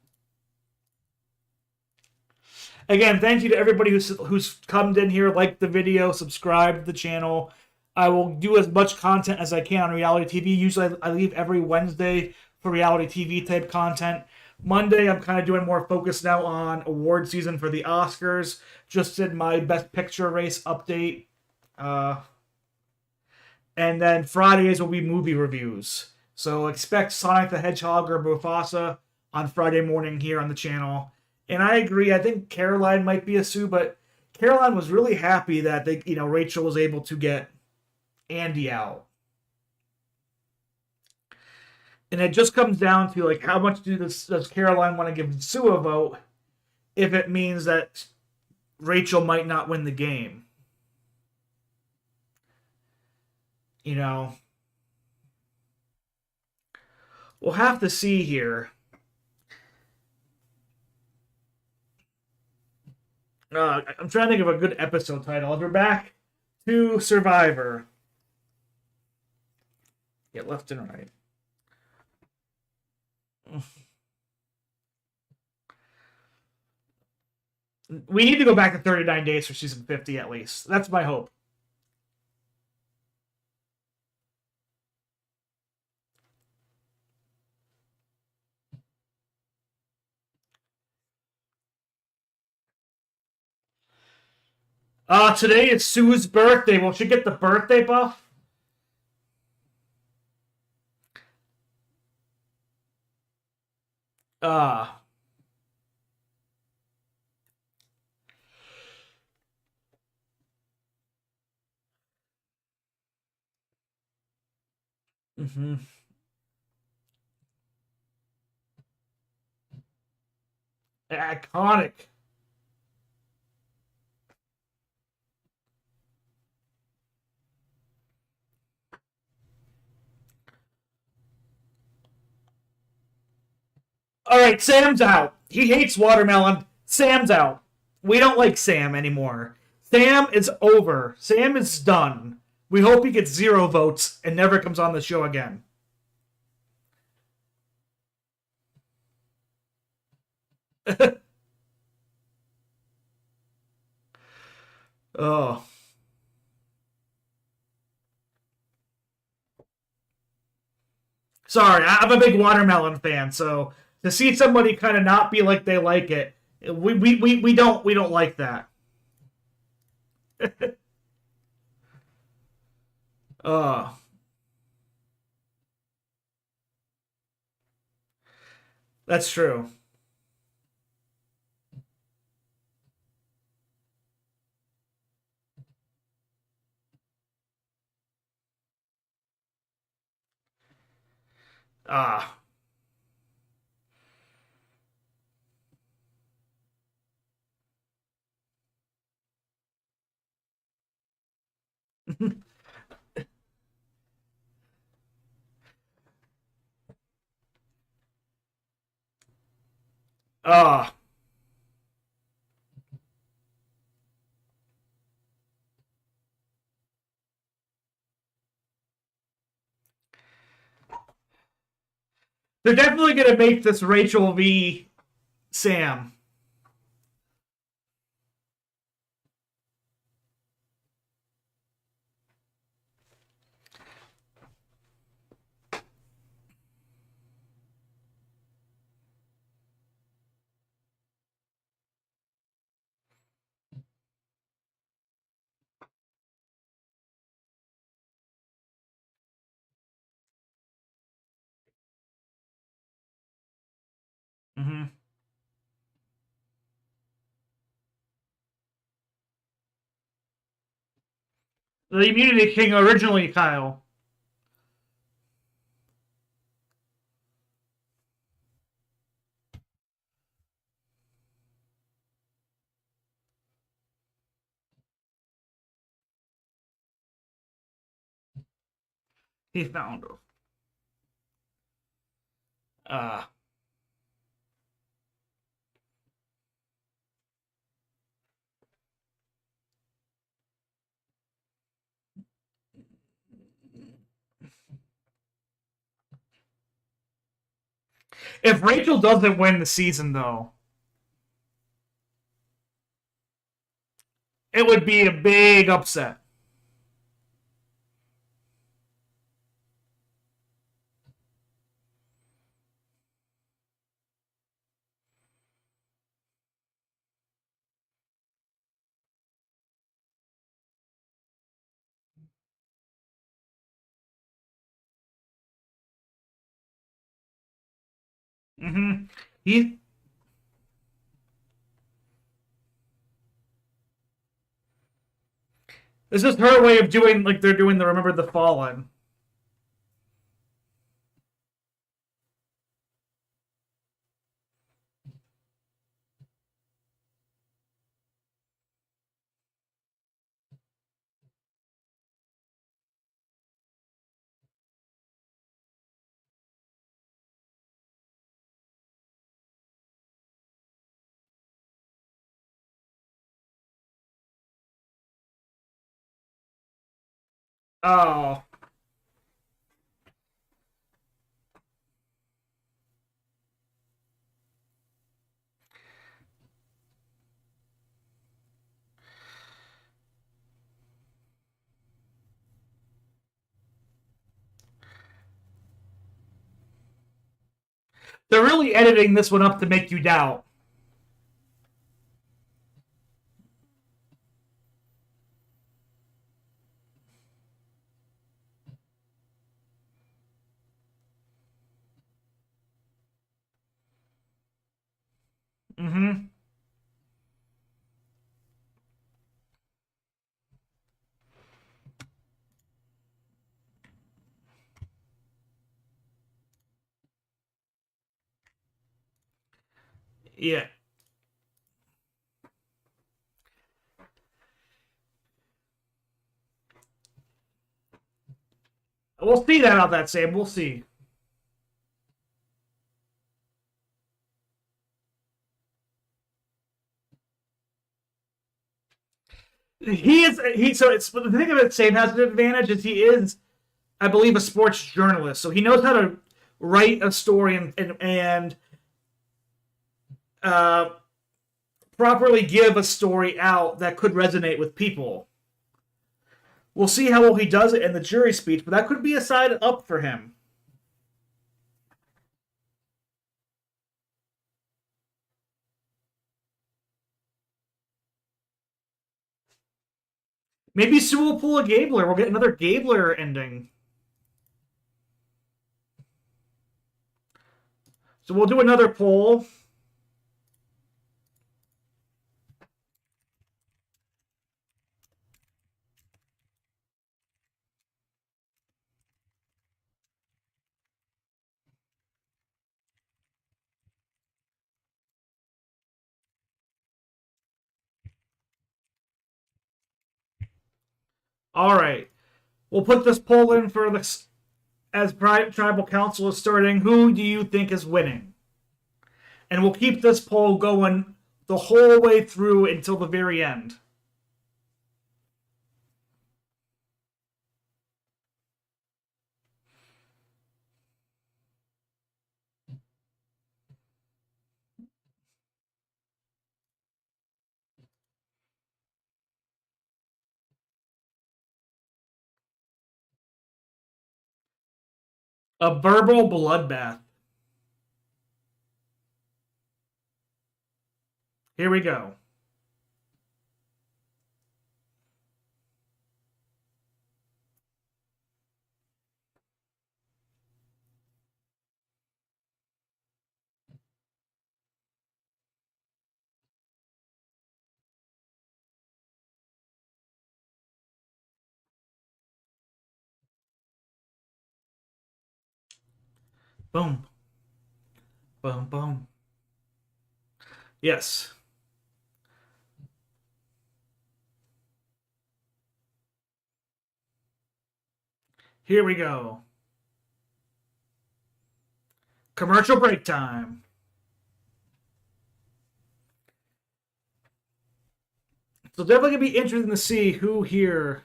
Again, thank you to everybody who's come in here, liked the video, subscribed to the channel. I will do as much content as I can on reality TV. Usually I leave every Wednesday for reality TV type content. Monday, I'm kind of doing more focus now on award season for the Oscars. Just did my Best Picture race update. And then Fridays will be movie reviews. So expect Sonic the Hedgehog or Mufasa on Friday morning here on the channel. And I agree, I think Caroline might be a Sue, but Caroline was really happy that Rachel was able to get Andy out. And it just comes down to like how much does Caroline want to give Sue a vote if it means that Rachel might not win the game. We'll have to see here. I'm trying to think of a good episode title. If we're back to Survivor. Yeah, left and right. We need to go back to 39 days for season 50 at least. That's my hope. Today it's Sue's birthday. Will she get the birthday buff? Mm-hmm. Iconic. All right, Sam's out. He hates watermelon. Sam's out. We don't like Sam anymore. Sam is over. Sam is done. We hope he gets 0 votes and never comes on the show again. Oh. Sorry, I'm a big watermelon fan, so to see somebody kind of not be like they like it, we don't like that. Oh. That's true. Ah. Ah. They're definitely gonna make this Rachel v. Sam. Mm-hmm. The Immunity King originally, Kyle. He found her. Uh, if Rachel doesn't win the season, though, it would be a big upset. Mm-hmm. He. This is her way of doing like they're doing the Remember the Fallen. Oh, they're really editing this one up to make you doubt. Mm-hmm. Yeah. We'll see that about that, Sam. We'll see. He is he so it's the thing about Sam has an advantage is he is, I believe, a sports journalist. So he knows how to write a story and uh, properly give a story out that could resonate with people. We'll see how well he does it in the jury speech, but that could be a side up for him. Maybe Sue will pull a Gabler. We'll get another Gabler ending. So we'll do another poll. All right. We'll put this poll in for this as tribal council is starting. Who do you think is winning? And we'll keep this poll going the whole way through until the very end. A verbal bloodbath. Here we go. Boom. Boom, boom. Yes. Here we go. Commercial break time. So definitely gonna be interesting to see who here.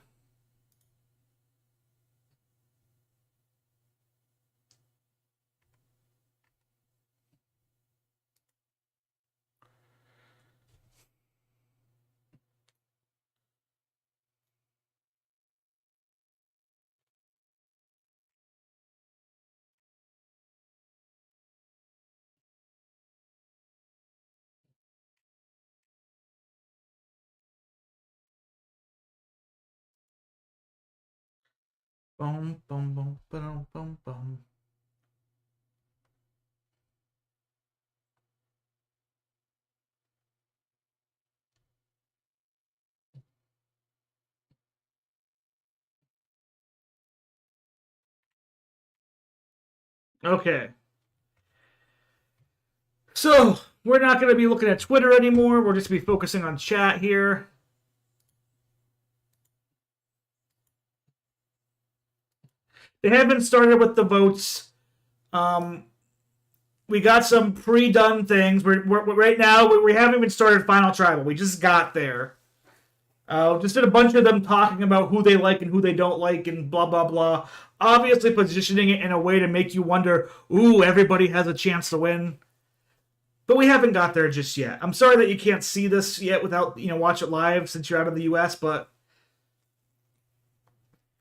Boom, boom, boom, boom, boom, boom. Okay. So we're not going to be looking at Twitter anymore. We'll just be focusing on chat here. They haven't started with the votes. We got some pre-done things. We're right now we haven't even started Final Tribal. We just got there. Just did a bunch of them talking about who they like and who they don't like and blah blah blah. Obviously positioning it in a way to make you wonder, ooh, everybody has a chance to win. But we haven't got there just yet. I'm sorry that you can't see this yet without watch it live since you're out of the US, but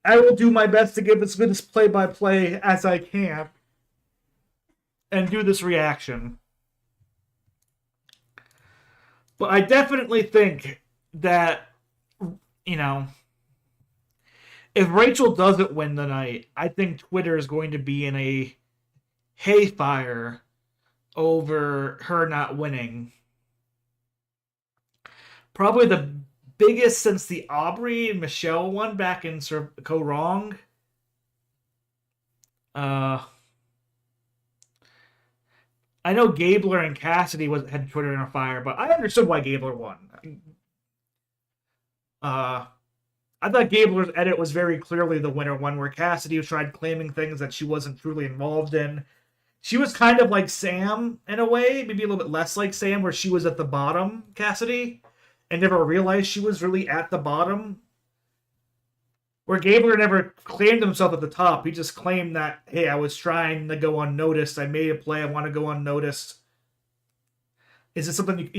I will do my best to give as good as play-by-play as I can and do this reaction. But I definitely think that, if Rachel doesn't win the night, I think Twitter is going to be in a hayfire over her not winning. Probably the biggest since the Aubrey and Michelle one back in Go Wrong. I know Gabler and Cassidy had Twitter in a fire, but I understood why Gabler won. I thought Gabler's edit was very clearly the winner one, where Cassidy tried claiming things that she wasn't truly involved in. She was kind of like Sam in a way, maybe a little bit less like Sam, where she was at the bottom, Cassidy, and never realized she was really at the bottom. Where Gabler never claimed himself at the top. He just claimed that, hey, I was trying to go unnoticed. I made a play. I want to go unnoticed. Is this something,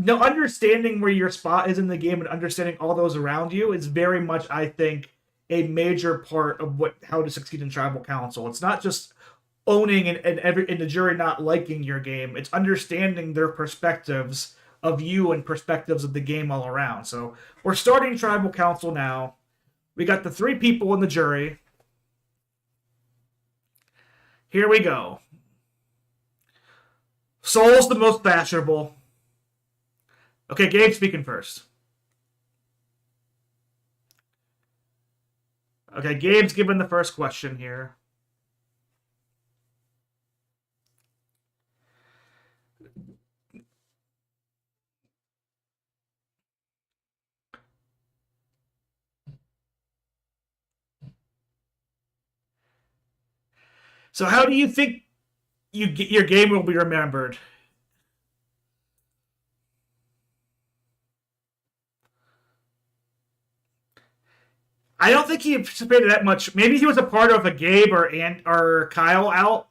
understanding where your spot is in the game and understanding all those around you is very much, I think, a major part of how to succeed in tribal council. It's not just owning and the jury not liking your game. It's understanding their perspectives of you and perspectives of the game all around. So we're starting tribal council now. We got the 3 people in the jury. Here we go. Soul's the most fashionable. Okay, Gabe speaking first. Okay, Gabe's given the first question here. So, how do you think your game will be remembered? I don't think he participated that much. Maybe he was a part of a Gabe or Kyle out.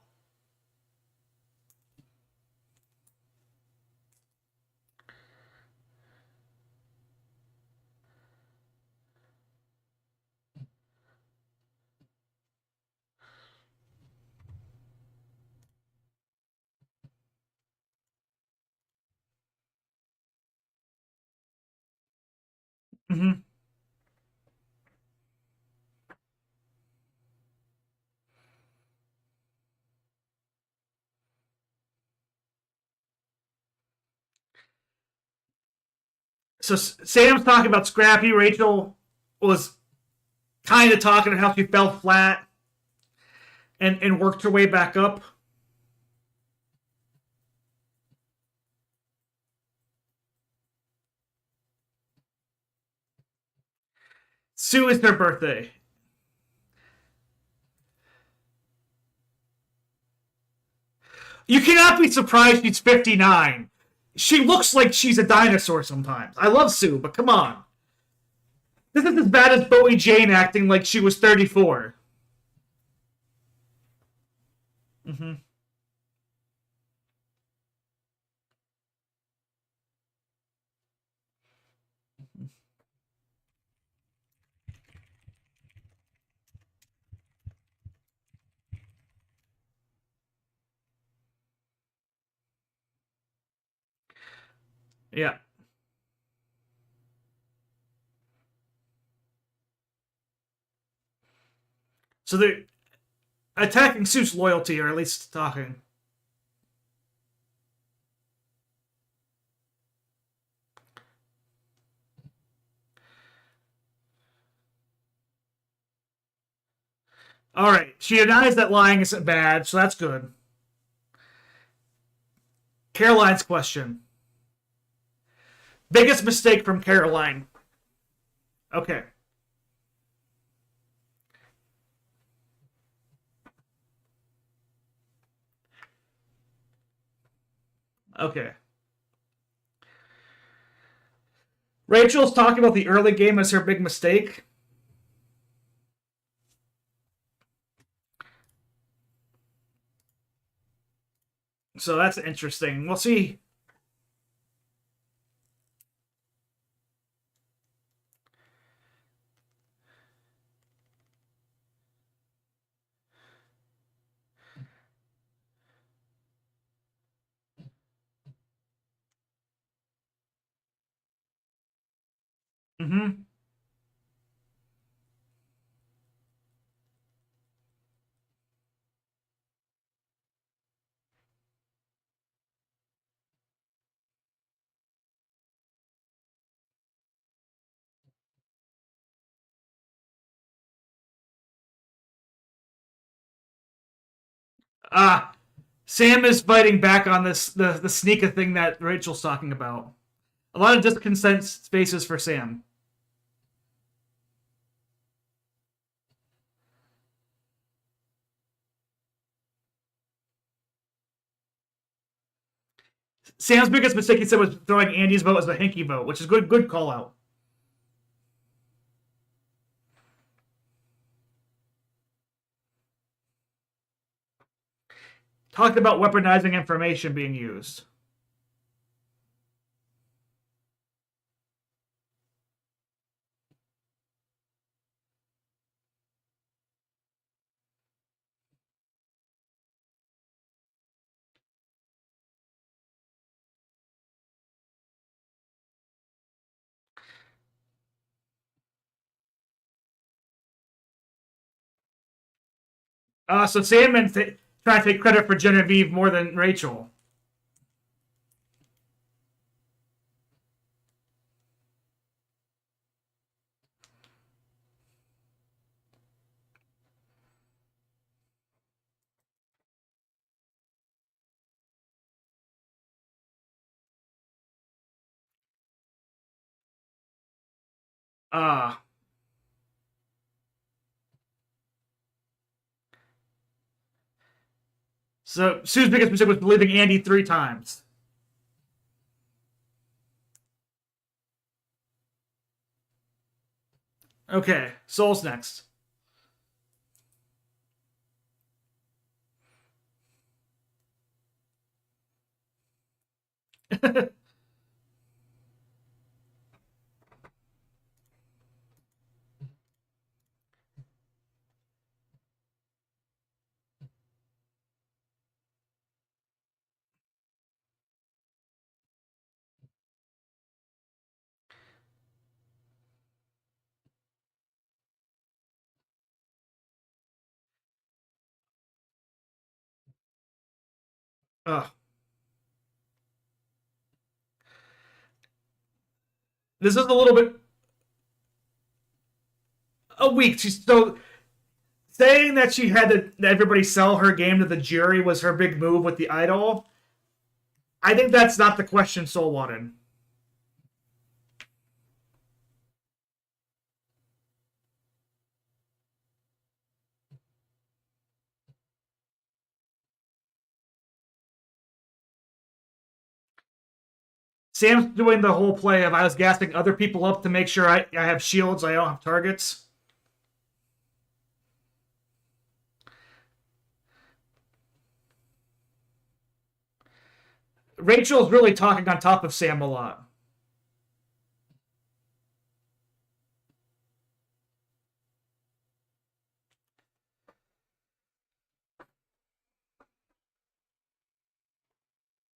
Mm-hmm. So Sam's talking about Scrappy. Rachel was kind of talking about how she fell flat and worked her way back up. Sue is her birthday. You cannot be surprised she's 59. She looks like she's a dinosaur sometimes. I love Sue, but come on. This is as bad as Bowie Jane acting like she was 34. Mm-hmm. Yeah. So they're attacking Sue's loyalty, or at least talking. All right. She denies that lying isn't bad, so that's good. Caroline's question. Biggest mistake from Caroline. Okay. Okay. Rachel's talking about the early game as her big mistake. So that's interesting. We'll see. Mm-hmm. Ah, Sam is biting back on this the sneaker thing that Rachel's talking about. A lot of disconsent spaces for Sam. Sam's biggest mistake, he said, was throwing Andy's vote as the hinky vote, which is good call out. Talked about weaponizing information being used. So Sam and trying to take credit for Genevieve more than Rachel. Uh so Sue's biggest mistake was believing Andy 3 times. Okay, Soul's next. uh, this is a little bit a week. She's so saying that she had to everybody sell her game to the jury was her big move with the idol. I think that's not the question Soul wanted. Sam's doing the whole play of I was gassing other people up to make sure I have shields, I don't have targets. Rachel's really talking on top of Sam a lot.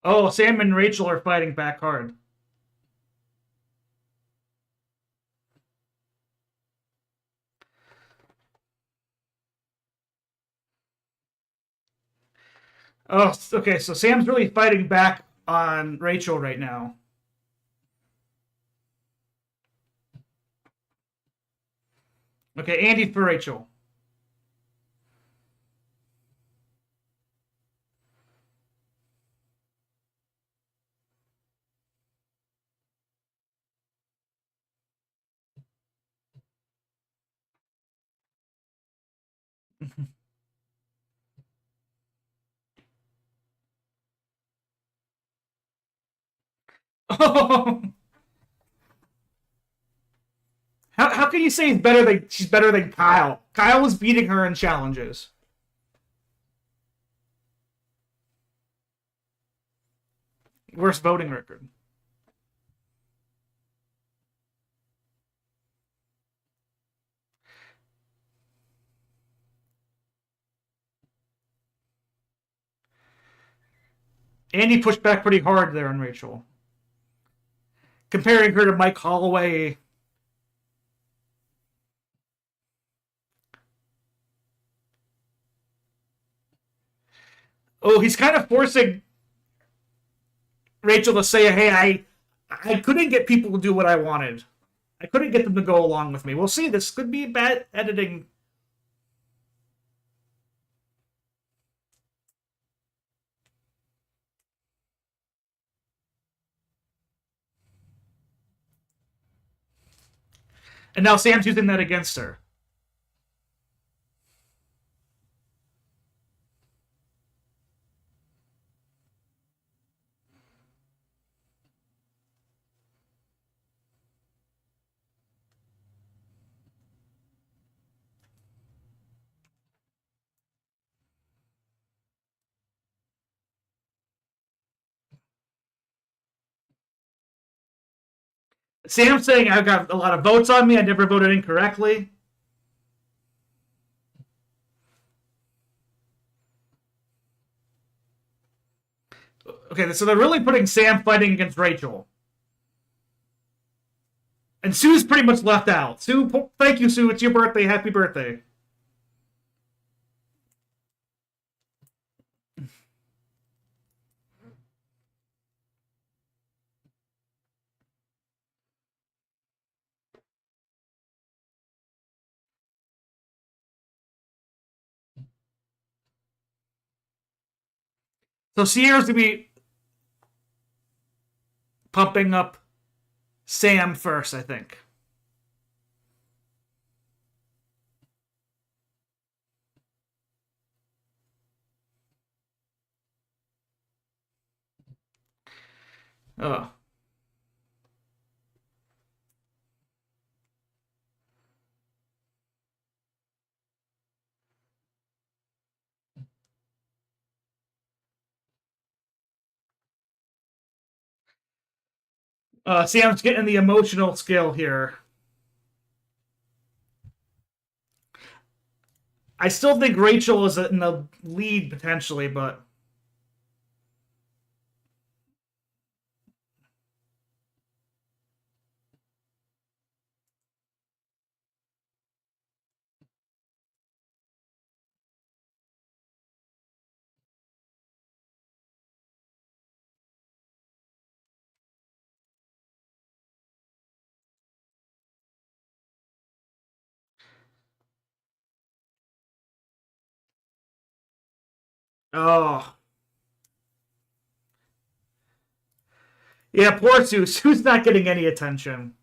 Oh, Sam and Rachel are fighting back hard. Oh, okay. So Sam's really fighting back on Rachel right now. Okay, Andy for Rachel. how how can you say she's better than Kyle? Kyle was beating her in challenges. Worst voting record. Andy pushed back pretty hard there on Rachel, comparing her to Mike Holloway. Oh, he's kind of forcing Rachel to say, "Hey, I couldn't get people to do what I wanted. I couldn't get them to go along with me." We'll see. This could be bad editing. And now Sam's using that against her. Sam's saying I got a lot of votes on me. I never voted incorrectly. Okay, so they're really putting Sam fighting against Rachel. And Sue's pretty much left out. Sue, thank you, Sue. It's your birthday. Happy birthday. So Sierra's gonna be pumping up Sam first, I think. Oh. Sam's getting the emotional skill here. I still think Rachel is in the lead potentially, but oh yeah, poor Sue. Sue's not getting any attention.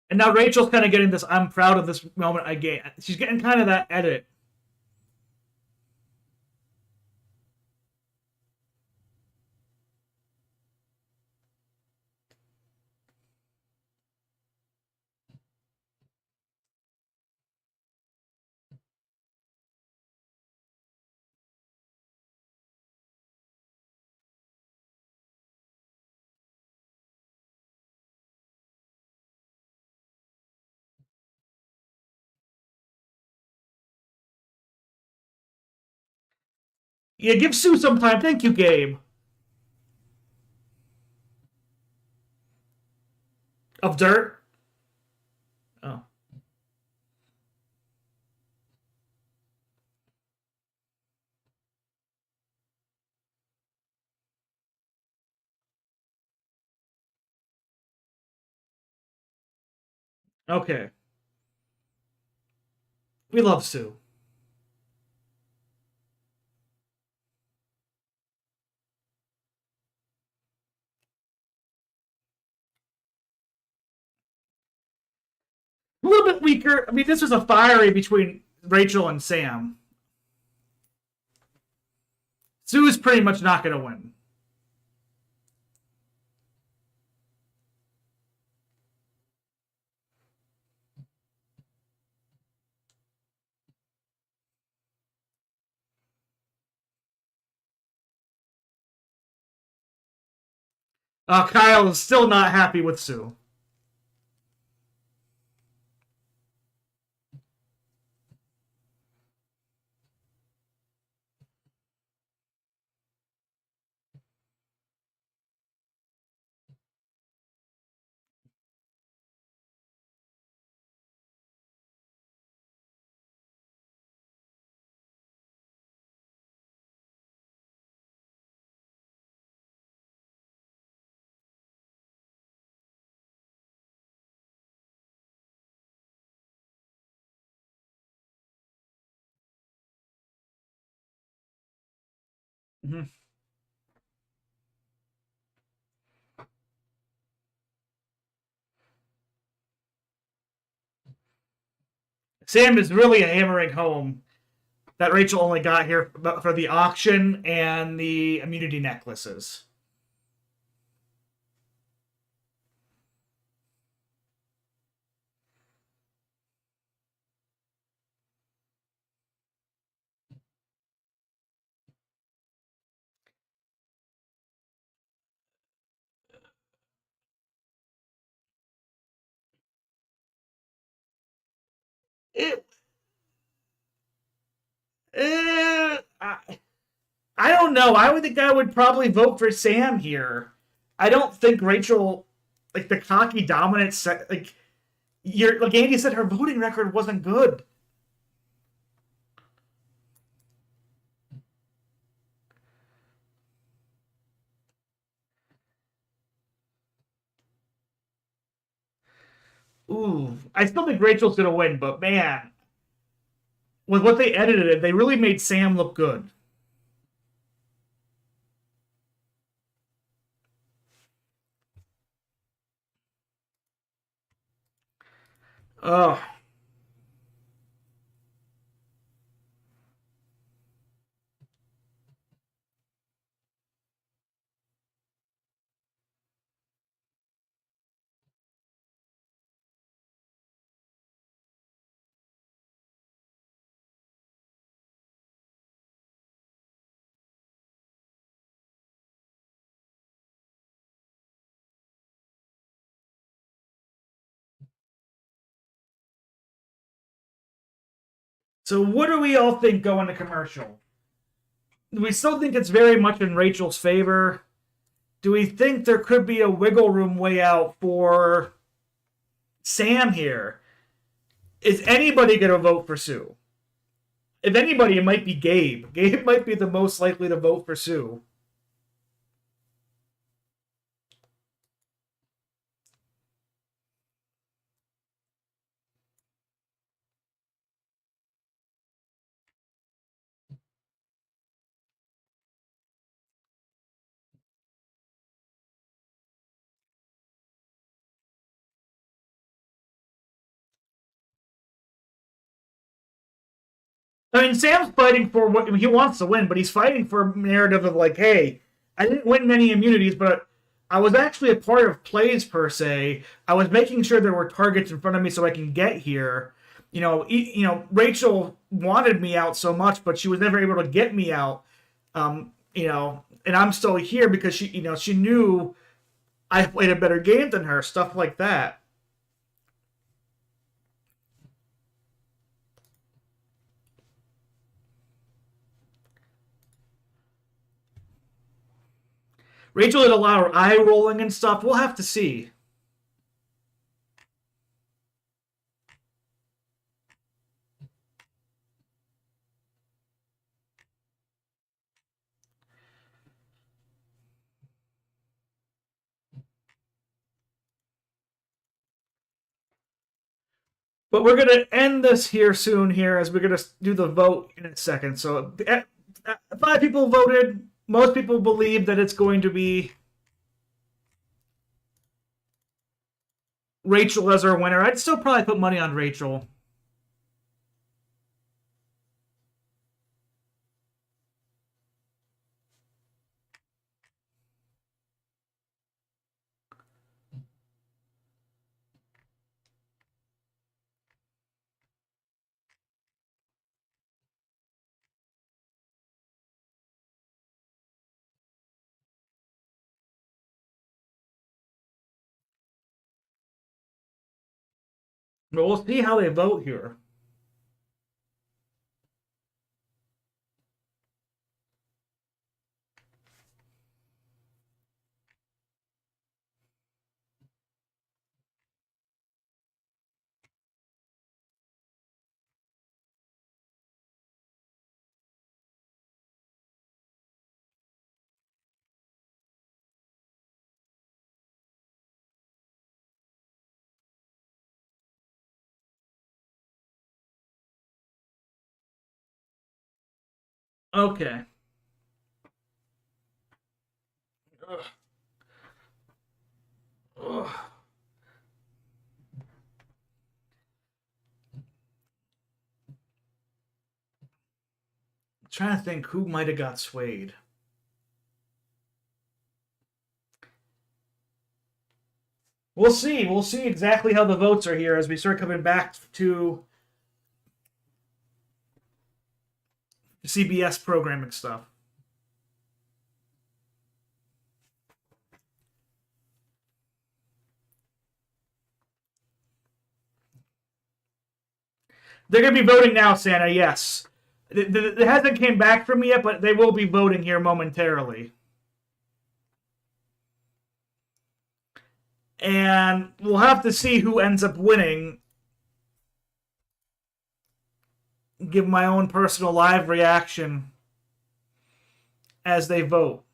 And now Rachel's kind of getting this. I'm proud of this moment I gained. She's getting kind of that edit. Yeah, give Sue some time. Thank you, Gabe. Of dirt. Oh, okay. We love Sue. A little bit weaker. I mean, this was a fiery between Rachel and Sam. Sue is pretty much not going to win. Kyle is still not happy with Sue. Mm-hmm. Sam is really hammering home that Rachel only got here for the auction and the immunity necklaces. It, I don't know. I would think I would probably vote for Sam here. I don't think Rachel, like the cocky dominant, like you're like Andy said, her voting record wasn't good. Ooh, I still think Rachel's gonna win, but man, with what they edited it, they really made Sam look good. Oh, so what do we all think going to commercial? Do we still think it's very much in Rachel's favor? Do we think there could be a wiggle room way out for Sam here? Is anybody going to vote for Sue? If anybody, it might be Gabe. Gabe might be the most likely to vote for Sue. I mean, Sam's fighting for what he wants to win, but he's fighting for a narrative of like, hey, I didn't win many immunities, but I was actually a part of plays per se. I was making sure there were targets in front of me so I can get here. Rachel wanted me out so much, but she was never able to get me out. And I'm still here because she knew I played a better game than her. Stuff like that. Rachel did a lot of eye rolling and stuff. We'll have to see. But we're going to end this here soon here as we're going to do the vote in a second. So 5 people voted. Most people believe that it's going to be Rachel as our winner. I'd still probably put money on Rachel. But we'll see how they vote here. Okay. Ugh. Ugh. I'm trying to think who might have got swayed. We'll see. We'll see exactly how the votes are here as we start coming back to CBS programming stuff. They're going to be voting now, Santa. Yes, it hasn't came back from me yet, but they will be voting here momentarily. And we'll have to see who ends up winning. Give my own personal live reaction as they vote.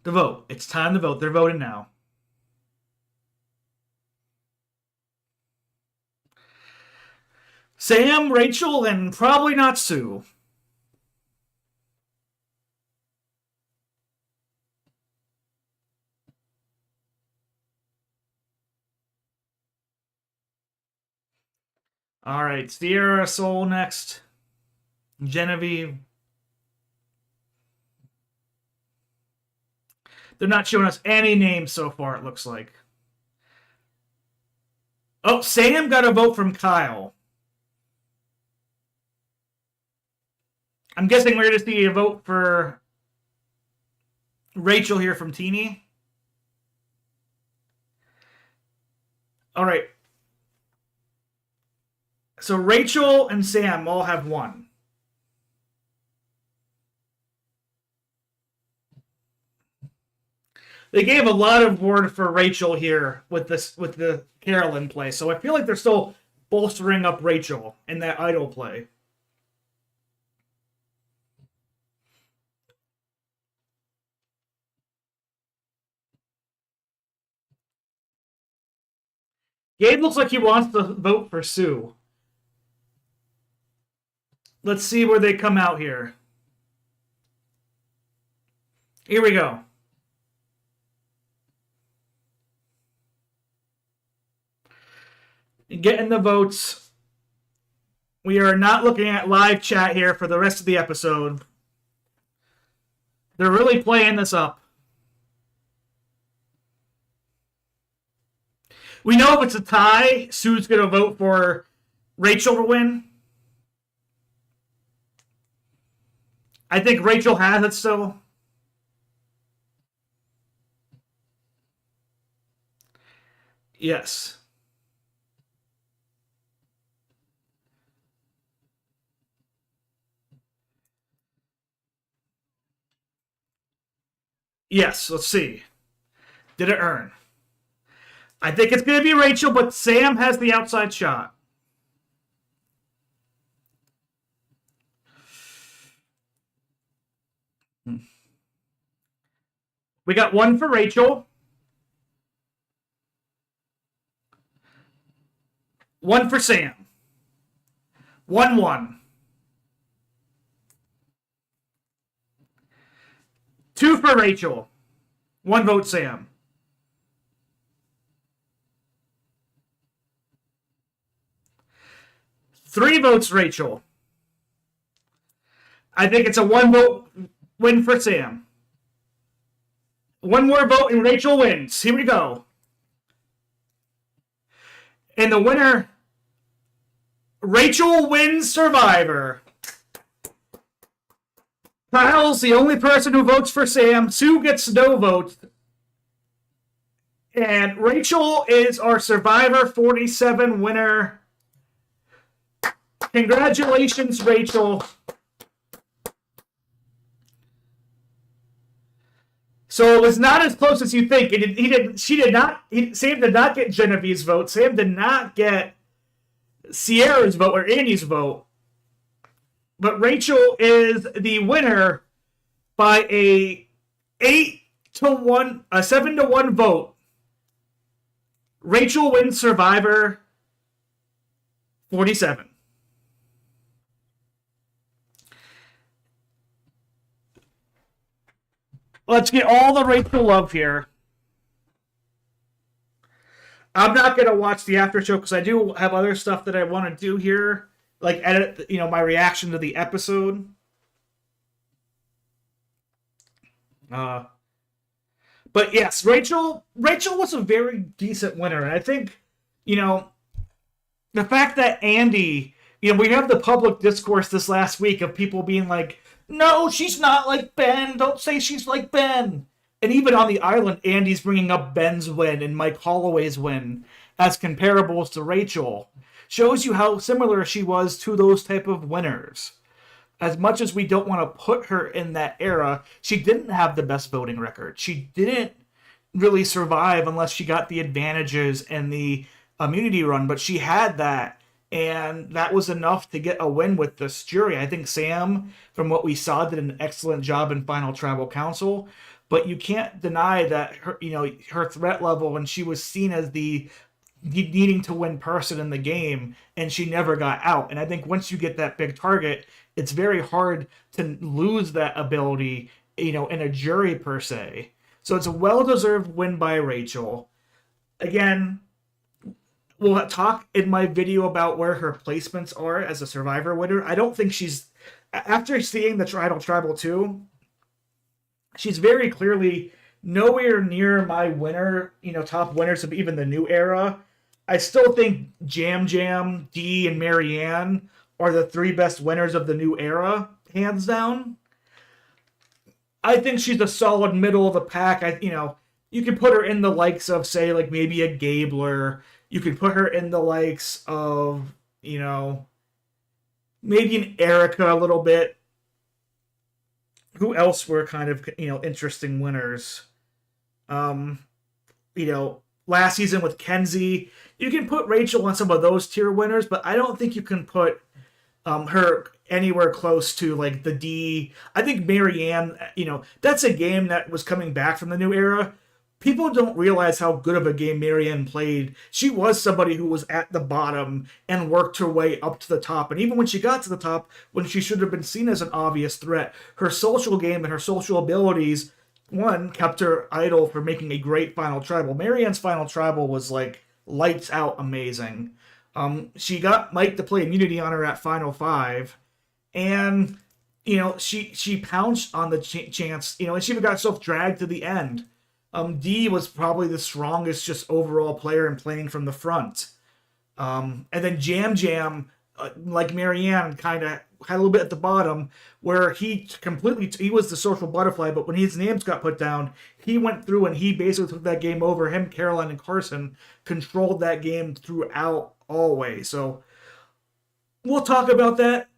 The vote. It's time to vote. They're voting now. Sam, Rachel, and probably not Sue. All right, Sierra Soul next. Genevieve. They're not showing us any names so far, it looks like. Oh, Sam got a vote from Kyle. I'm guessing we're going to see a vote for Rachel here from Teeny. All right. So Rachel and Sam all have one. They gave a lot of word for Rachel here with the Carolyn play, so I feel like they're still bolstering up Rachel in that idol play. Gabe looks like he wants to vote for Sue. Let's see where they come out here. Here we go. Getting the votes. We are not looking at live chat here for the rest of the episode. They're really playing this up. We know if it's a tie, Sue's going to vote for Rachel to win. I think Rachel has it still. Yes. Yes, let's see. Did it earn? I think it's going to be Rachel, but Sam has the outside shot. We got one for Rachel. One for Sam. 1-1. 2 for Rachel. 1 vote Sam. Three votes Rachel. I think it's a 1 vote win for Sam. One more vote and Rachel wins. Here we go. And the winner, Rachel wins Survivor. Kyle's the only person who votes for Sam. Sue gets no votes. And Rachel is our Survivor 47 winner. Congratulations, Rachel. So it was not as close as you think. Sam did not get Genevieve's vote. Sam did not get Sierra's vote or Annie's vote. But Rachel is the winner by a 7-1 vote. Rachel wins Survivor 47. Let's get all the Rachel love here. I'm not going to watch the after show because I do have other stuff that I want to do here. Like edit, my reaction to the episode. But yes, Rachel was a very decent winner. And I think, the fact that Andy, we have the public discourse this last week of people being like, no, she's not like Ben. Don't say she's like Ben. And even on the island, Andy's bringing up Ben's win and Mike Holloway's win as comparables to Rachel. Shows you how similar she was to those type of winners. As much as we don't want to put her in that era, she didn't have the best voting record. She didn't really survive unless she got the advantages and the immunity run, but she had that and that was enough to get a win with this jury. I think Sam, from what we saw, did an excellent job in Final Tribal Council, but you can't deny that her threat level, and she was seen as the needing to win person in the game, and she never got out. And I think once you get that big target, it's very hard to lose that ability, in a jury per se. So it's a well-deserved win by Rachel. Again, we'll talk in my video about where her placements are as a Survivor winner. I don't think she's, after seeing the Tribal 2, she's very clearly nowhere near my winner, top winners of even the new era. I still think Jam Jam, Dee, and Marianne are the 3 best winners of the new era, hands down. I think she's a solid middle of the pack. You can put her in the likes of, say, like maybe a Gabler. You can put her in the likes of, maybe an Erica a little bit. Who else were kind of, interesting winners? Last season with Kenzie. You can put Rachel on some of those tier winners, but I don't think you can put her anywhere close to like the D. I think Marianne, that's a game that was coming back from the new era. People don't realize how good of a game Marianne played. She was somebody who was at the bottom and worked her way up to the top. And even when she got to the top, when she should have been seen as an obvious threat, her social game and her social abilities, one, kept her idle for making a great Final Tribal. Marianne's Final Tribal was like lights out amazing. She got Mike to play immunity on her at Final 5, and she pounced on the chance, and she even got herself dragged to the end. Dee was probably the strongest just overall player in playing from the front. And then Jam Jam, like Marianne, kind of had a little bit at the bottom where he was the social butterfly, but when his names got put down, he went through and he basically took that game over. Him, Caroline, and Carson controlled that game throughout always. So we'll talk about that.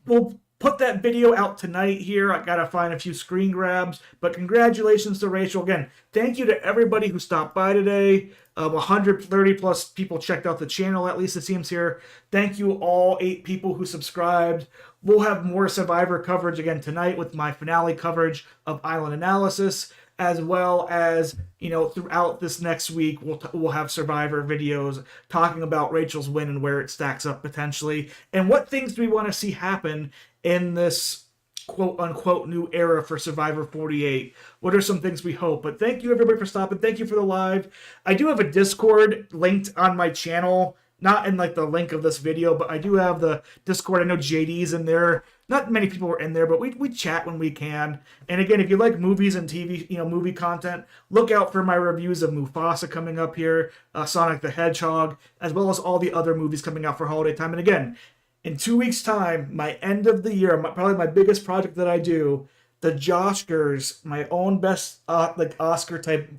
We'll put that video out tonight here. I gotta find a few screen grabs, but congratulations to Rachel. Again, thank you to everybody who stopped by today. 130 plus people checked out the channel, at least it seems here. Thank you all 8 people who subscribed. We'll have more Survivor coverage again tonight with my finale coverage of Island Analysis, as well as, throughout this next week, we'll have Survivor videos talking about Rachel's win and where it stacks up potentially, and what things do we want to see happen in this quote-unquote new era for Survivor 48. What are some things we hope? But thank you, everybody, for stopping. Thank you for the live. I do have a Discord linked on my channel, not in like the link of this video, but I do have the Discord. I know JD's in there. Not many people are in there, but we chat when we can. And again, if you like movies and TV, movie content, look out for my reviews of Mufasa coming up here, Sonic the Hedgehog, as well as all the other movies coming out for holiday time. And again, in 2 weeks' time, my end of the year, probably my biggest project that I do, the Joshkers, my own best Oscar type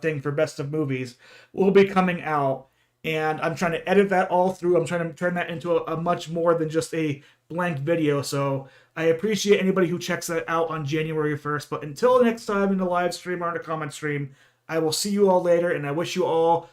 thing for best of movies, will be coming out. And I'm trying to edit that all through. I'm trying to turn that into a much more than just a blank video. So I appreciate anybody who checks that out on January 1st. But until next time in the live stream or in the comment stream, I will see you all later. And I wish you all